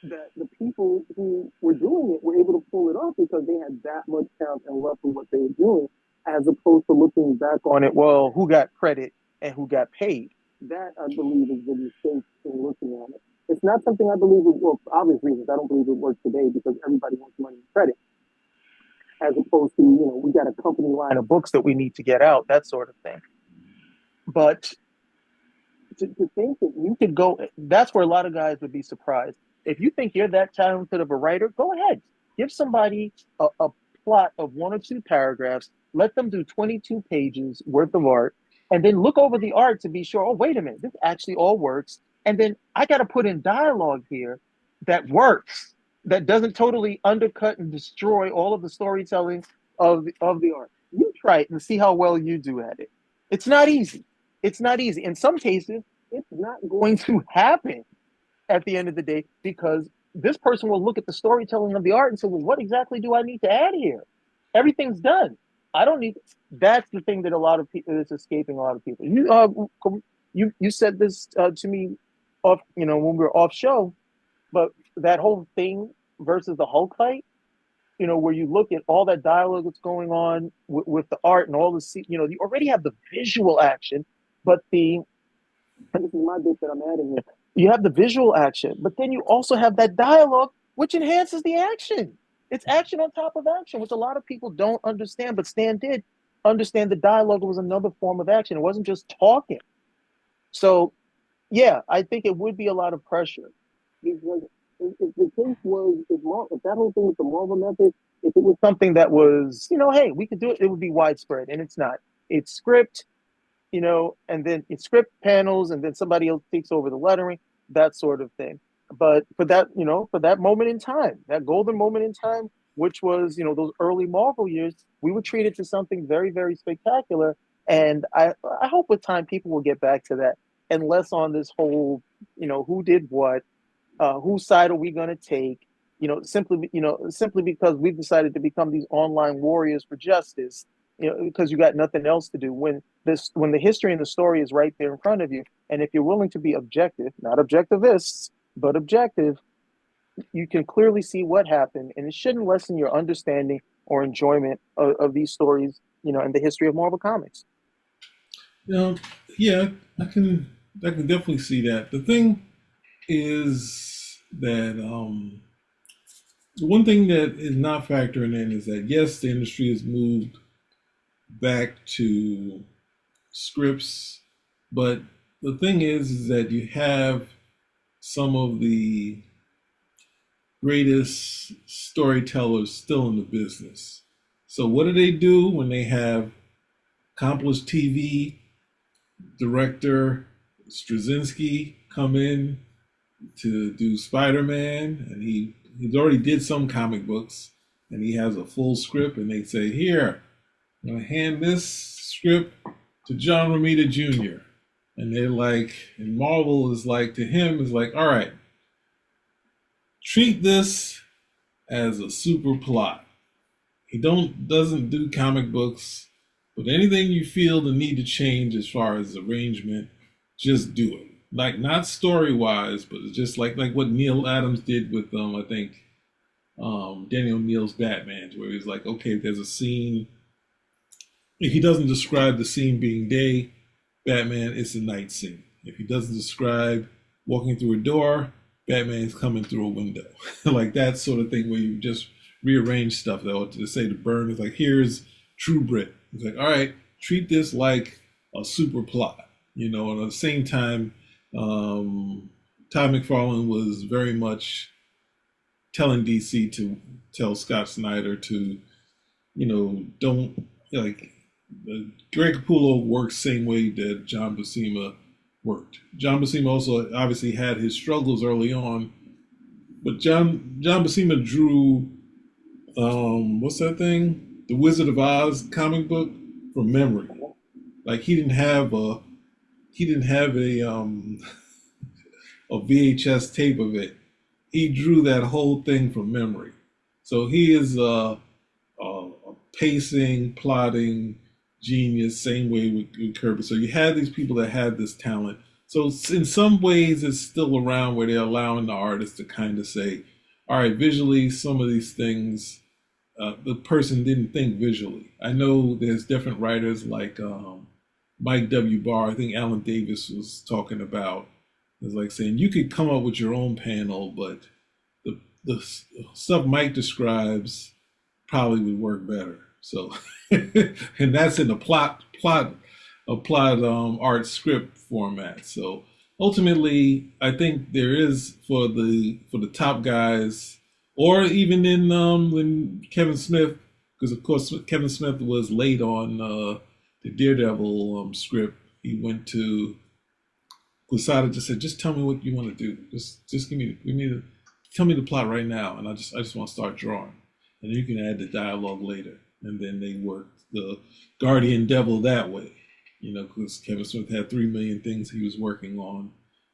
that the people who were doing it were able to pull it off because they had that much talent and love for what they were doing, as opposed to looking back on it, well, who got credit and who got paid. That, I believe, is the mistake in looking at it. It's not something I believe it works, for obvious reasons. I don't believe it works today because everybody wants money and credit, as opposed to, we got a company line of books that we need to get out, that sort of thing. But to think that you could go, that's where a lot of guys would be surprised. If you think you're that talented of a writer, go ahead. Give somebody a plot of 1 or 2 paragraphs, let them do 22 pages worth of art, and then look over the art to be sure, oh, wait a minute, this actually all works. And then I got to put in dialogue here that works, that doesn't totally undercut and destroy all of the storytelling of the art. You try it and see how well you do at it. It's not easy. It's not easy. In some cases, it's not going to happen at the end of the day because this person will look at the storytelling of the art and say, well, what exactly do I need to add here? Everything's done. I don't need. That's the thing that a lot of people is escaping a lot of people. You said this to me off, when we were off show, but that whole thing versus the Hulk fight, where you look at all that dialogue that's going on with the art and all the, you already have the visual action, but and this is my bit that I'm adding here. You have the visual action, but then you also have that dialogue, which enhances the action. It's action on top of action, which a lot of people don't understand, but Stan did understand the dialogue was another form of action. It wasn't just talking. So, yeah, I think it would be a lot of pressure. Because if the case was, if that whole thing with the Marvel method, if it was something that was, hey, we could do it, it would be widespread, and it's not. It's script, and then it's script panels, and then somebody else takes over the lettering, that sort of thing. But for that, for that moment in time, that golden moment in time, which was, those early Marvel years, we were treated to something very, very spectacular. And I hope with time people will get back to that. and less on this whole, who did what, whose side are we going to take, simply because we've decided to become these online warriors for justice, because you got nothing else to do when the history and the story is right there in front of you. And if you're willing to be objective, not objectivists, but objective, you can clearly see what happened, and it shouldn't lessen your understanding or enjoyment of these stories, and the history of Marvel Comics. You know, yeah, I can definitely see that. The thing is that the one thing that is not factoring in is that yes, the industry has moved back to scripts, but the thing is that you have some of the greatest storytellers still in the business. So what do they do when they have accomplished TV director Straczynski come in to do Spider-Man, and he's already did some comic books, and he has a full script, and they say, "Here, I'm gonna hand this script to John Romita Jr." And they're like, and Marvel is like to him is like, "All right, treat this as a super plot. He doesn't do comic books, but anything you feel the need to change as far as arrangement, just do it. Like not story wise, but it's just like what Neil Adams did with I think Daniel Neal's Batman, where he's like, okay, there's a scene. If he doesn't describe the scene being day, Batman, it's a night scene. If he doesn't describe walking through a door, Batman's coming through a window. Like that sort of thing where you just rearrange stuff. Though to say to Byrne is like, here's True Brit. It's like, all right, treat this like a super plot, and at the same time, Todd McFarlane was very much telling DC to tell Scott Snyder to, don't like. Greg Capullo works same way that John Buscema worked. John Buscema also obviously had his struggles early on, but John Buscema drew what's that thing? The Wizard of Oz comic book from memory. Like he didn't have a a VHS tape of it. He drew that whole thing from memory. So he is a pacing, plotting genius, same way with Kirby. So you had these people that had this talent. So in some ways, it's still around where they're allowing the artist to kind of say, all right, visually, some of these things, the person didn't think visually. I know there's different writers like Mike W. Barr. I think Alan Davis was talking about. It's like saying you could come up with your own panel, but the stuff Mike describes probably would work better. So, and that's in a plot art script format. So ultimately, I think there is for the top guys, or even in when Kevin Smith, because of course Kevin Smith was late on the Daredevil script. He went to Quesada, just said, just tell me what you want to do. Just tell me the plot right now, and I just want to start drawing, and you can add the dialogue later. And then they worked the Guardian Devil that way, because Kevin Smith had 3 million things he was working on,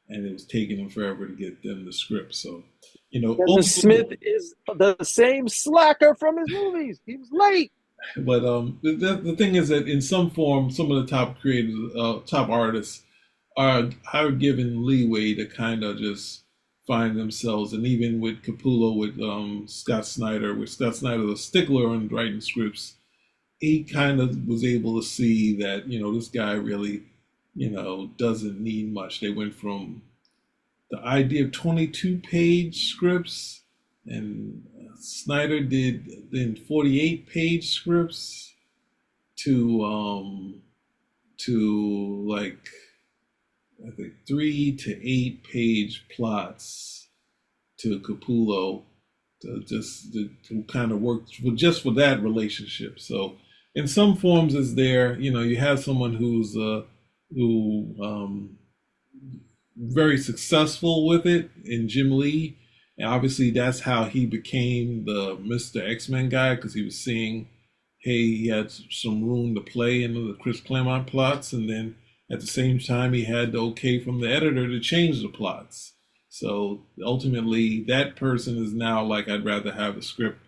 and it was taking him forever to get them the script. So, Kevin Smith is the same slacker from his movies. He was late. But the thing is that in some form, some of the top creators, top artists are given leeway to kind of just find themselves, and even with Capullo, with Scott Snyder, the stickler on writing scripts, he kind of was able to see that this guy really doesn't need much. They went from the idea of 22-page scripts, and Snyder did then 48-page scripts to like I think 3 to 8-page plots to Capullo to kind of work just for that relationship. So in some forms, it's there. You have someone who's very successful with it in Jim Lee, and obviously that's how he became the Mr. X-Men guy, because he was seeing, hey, he had some room to play in the Chris Claremont plots, and then at the same time, he had the okay from the editor to change the plots. So ultimately, that person is now like, I'd rather have a script.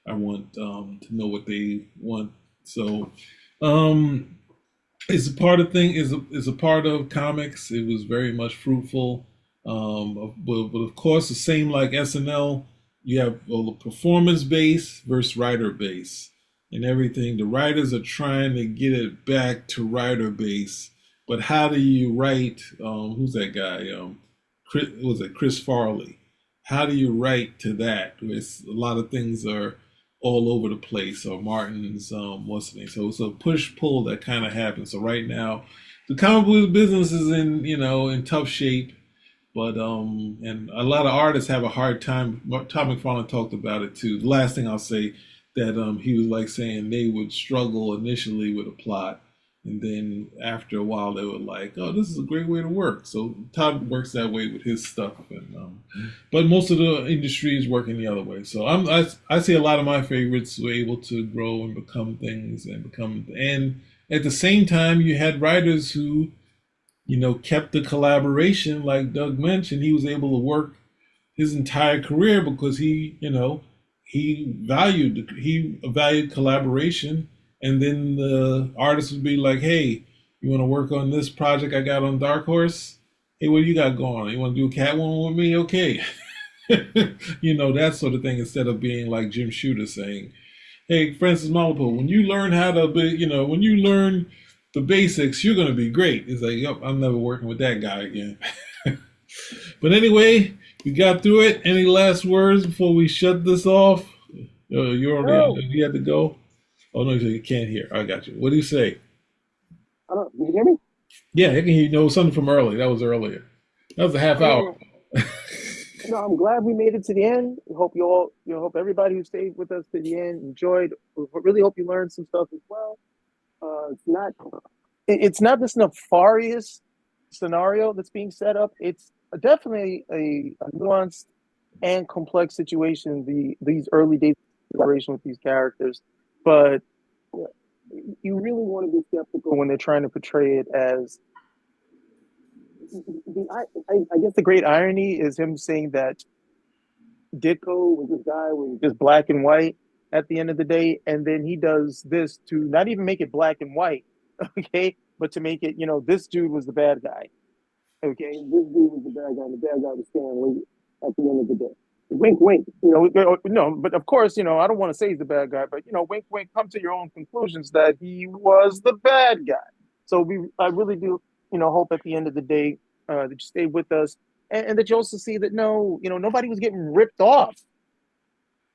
I want to know what they want. So um, it's a part of thing is a part of comics. It was very much fruitful, but of course, the same like SNL, you have the performance base versus writer base, and everything. The writers are trying to get it back to writer base, but how do you write? Who's that guy? Was it Chris Farley? How do you write to that? It's, a lot of things are all over the place. Or Martin's what's the name? So it's a push pull that kind of happens. So right now, the comic book business is in in tough shape, but and a lot of artists have a hard time. Todd McFarlane talked about it too. The last thing I'll say, that he was like saying they would struggle initially with a plot, and then after a while they were like, "Oh, this is a great way to work." So Todd works that way with his stuff, and but most of the industry is working the other way. So I see a lot of my favorites were able to grow and become things and become, and at the same time you had writers who kept the collaboration, like Doug mentioned. He was able to work his entire career because he valued collaboration, and then the artist would be like, "Hey, you want to work on this project I got on Dark Horse? Hey, what do you got going on? You want to do a Catwoman with me? Okay." That sort of thing, instead of being like Jim Shooter saying, "Hey, Francis Malipo, when you learn how to be, when you learn the basics, you're going to be great." It's like, yep, I'm never working with that guy again. But anyway, we got through it. Any last words before we shut this off? You already No, you had to go. Oh no, you can't hear. I got you. What do you say? I don't. You hear me? Yeah, I can hear. Something from early. That was earlier. That was a half Oh yeah, hour. yeah. No, I'm glad we made it to the end. We hope you all, hope everybody who stayed with us to the end enjoyed. We really hope you learned some stuff as well. It's not this nefarious scenario that's being set up. It's definitely a nuanced and complex situation. These early days of collaboration with these characters, but you really want to be skeptical when they're trying to portray it as. I guess the great irony is him saying that Ditko was this guy with just black and white at the end of the day, and then he does this to not even make it black and white, okay, but to make it, this dude was the bad guy, okay, this dude was the bad guy, and the bad guy was Stan Lee at the end of the day. Wink, wink. No, but of course, I don't want to say he's the bad guy, but wink, wink. Come to your own conclusions that he was the bad guy. So I really do, hope at the end of the day that you stay with us, and that you also see that no, nobody was getting ripped off.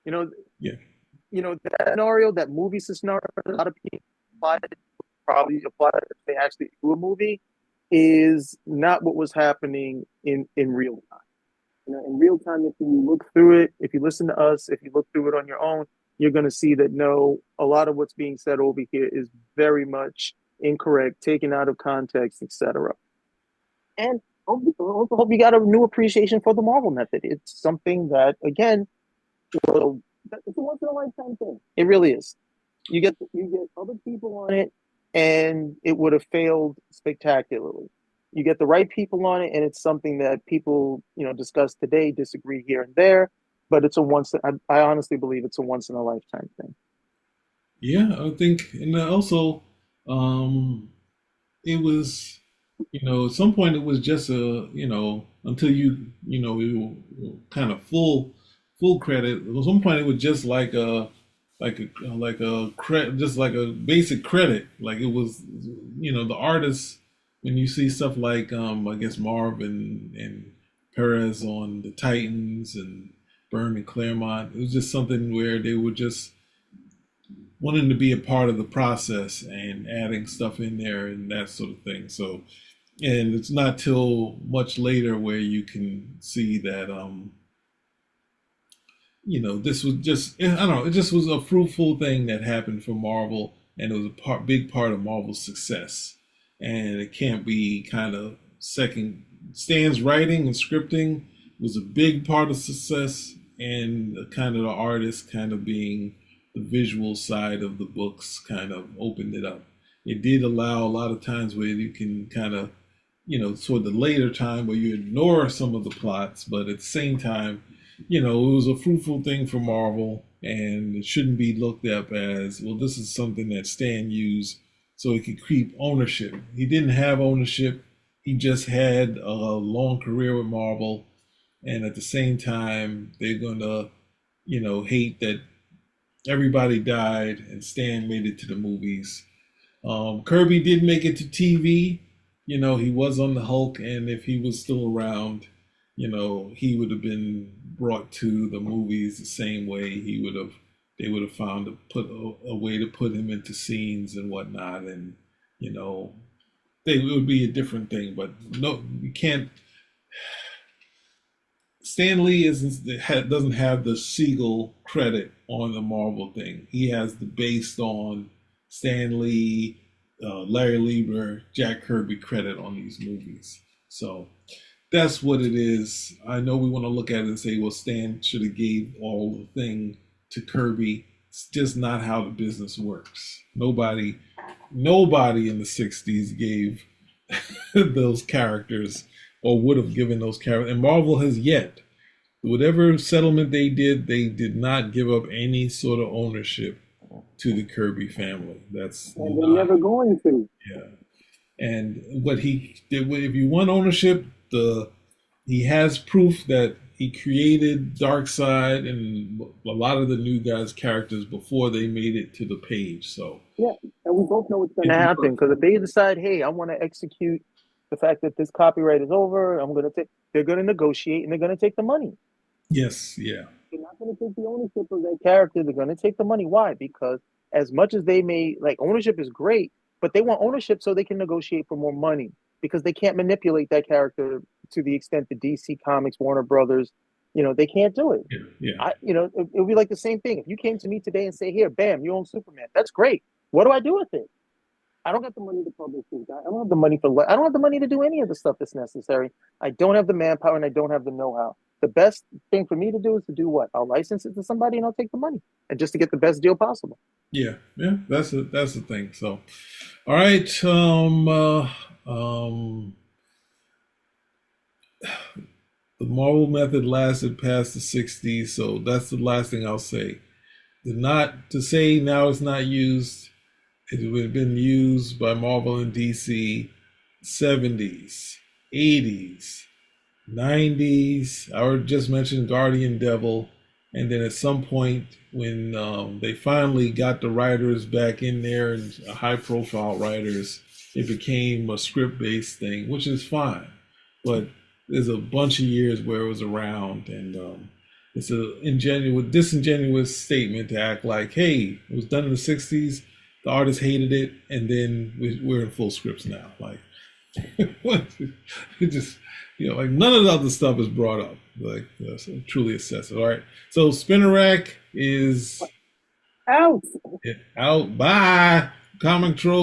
You know, Yeah. that scenario, that movie scenario. A lot of people probably apply it if they actually do a movie. Is not what was happening in real time. In real time, if you look through it, if you listen to us, if you look through it on your own, you're going to see that no, a lot of what's being said over here is very much incorrect, taken out of context, etc. And also hope you got a new appreciation for the Marvel method. It's something that, again, well, it's a once in a lifetime thing. It really is. You get other people on it, and it would have failed spectacularly. You get the right people on it, and it's something that people discuss today, disagree here and there, but it's a once. I honestly believe it's a once in a lifetime thing. Yeah, I think, and also, um, it was, at some point it was just until you kind of full credit. At some point it was just like a credit, just like a basic credit. Like it was, the artists, when you see stuff like I guess Marv and Perez on the Titans and Byrne and Claremont, it was just something where they were just wanting to be a part of the process and adding stuff in there and that sort of thing. So, and it's not till much later where you can see that this was just, I don't know, it just was a fruitful thing that happened for Marvel, and it was a big part of Marvel's success. And it can't be kind of second. Stan's writing and scripting was a big part of success, and kind of the artist kind of being the visual side of the books kind of opened it up. it did allow a lot of times where you can kind of, toward the later time where you ignore some of the plots, but at the same time, it was a fruitful thing for Marvel, and it shouldn't be looked at as, well, this is something that Stan used so he could creep ownership. He didn't have ownership. He just had a long career with Marvel, and at the same time, they're going to, hate that everybody died and Stan made it to the movies. Kirby did make it to TV. He was on the Hulk, and if he was still around, he would have been brought to the movies the same way. They would have found a way to put him into scenes and whatnot, and you know, it would be a different thing. But no, you can't. Stan Lee doesn't have the Siegel credit on the Marvel thing. He has the based on Stan Lee, Larry Lieber, Jack Kirby credit on these movies. So that's what it is. I know we want to look at it and say, well, Stan should have gave all the thing to Kirby. It's just not how the business works. Nobody in the '60s gave those characters or would have given those characters. And Marvel has yet. Whatever settlement they did not give up any sort of ownership to the Kirby family. That's and they're never going to. yeah. And what he did, if you want ownership, he has proof that he created Darkseid and a lot of the new guys' characters before they made it to the page. So yeah, and we both know what's going to happen because if they decide, hey, I want to execute the fact that this copyright is over, they're going to negotiate and they're going to take the money. Yes, yeah. They're not going to take the ownership of that character. They're going to take the money. Why? Because as much as they may like ownership is great, but they want ownership so they can negotiate for more money because they can't manipulate that character to the extent that DC Comics, Warner Brothers, they can't do it. Yeah. It would be like the same thing. If you came to me today and say, here, bam, you own Superman. That's great. What do I do with it? I don't got the money to publish this guy. I don't have the money I don't have the money to do any of the stuff that's necessary. I don't have the manpower and I don't have the know-how. The best thing for me to do is to do what? I'll license it to somebody and I'll take the money and just to get the best deal possible. Yeah, that's the thing. So, all right. The Marvel method lasted past the '60s, so that's the last thing I'll say. Not to say now it's not used. It would have been used by Marvel and DC '70s, '80s, '90s. I just mentioned Guardian Devil, and then at some point when they finally got the writers back in there and high-profile writers, it became a script-based thing, which is fine. But there's a bunch of years where it was around, and it's a disingenuous statement to act like, hey, it was done in the '60s. The artist hated it, and then we're in full scripts now. Like, it just, like none of the other stuff is brought up. Like, so truly assess it. All right. So Spinner Rack is out. Out. Bye. Comic Tropes.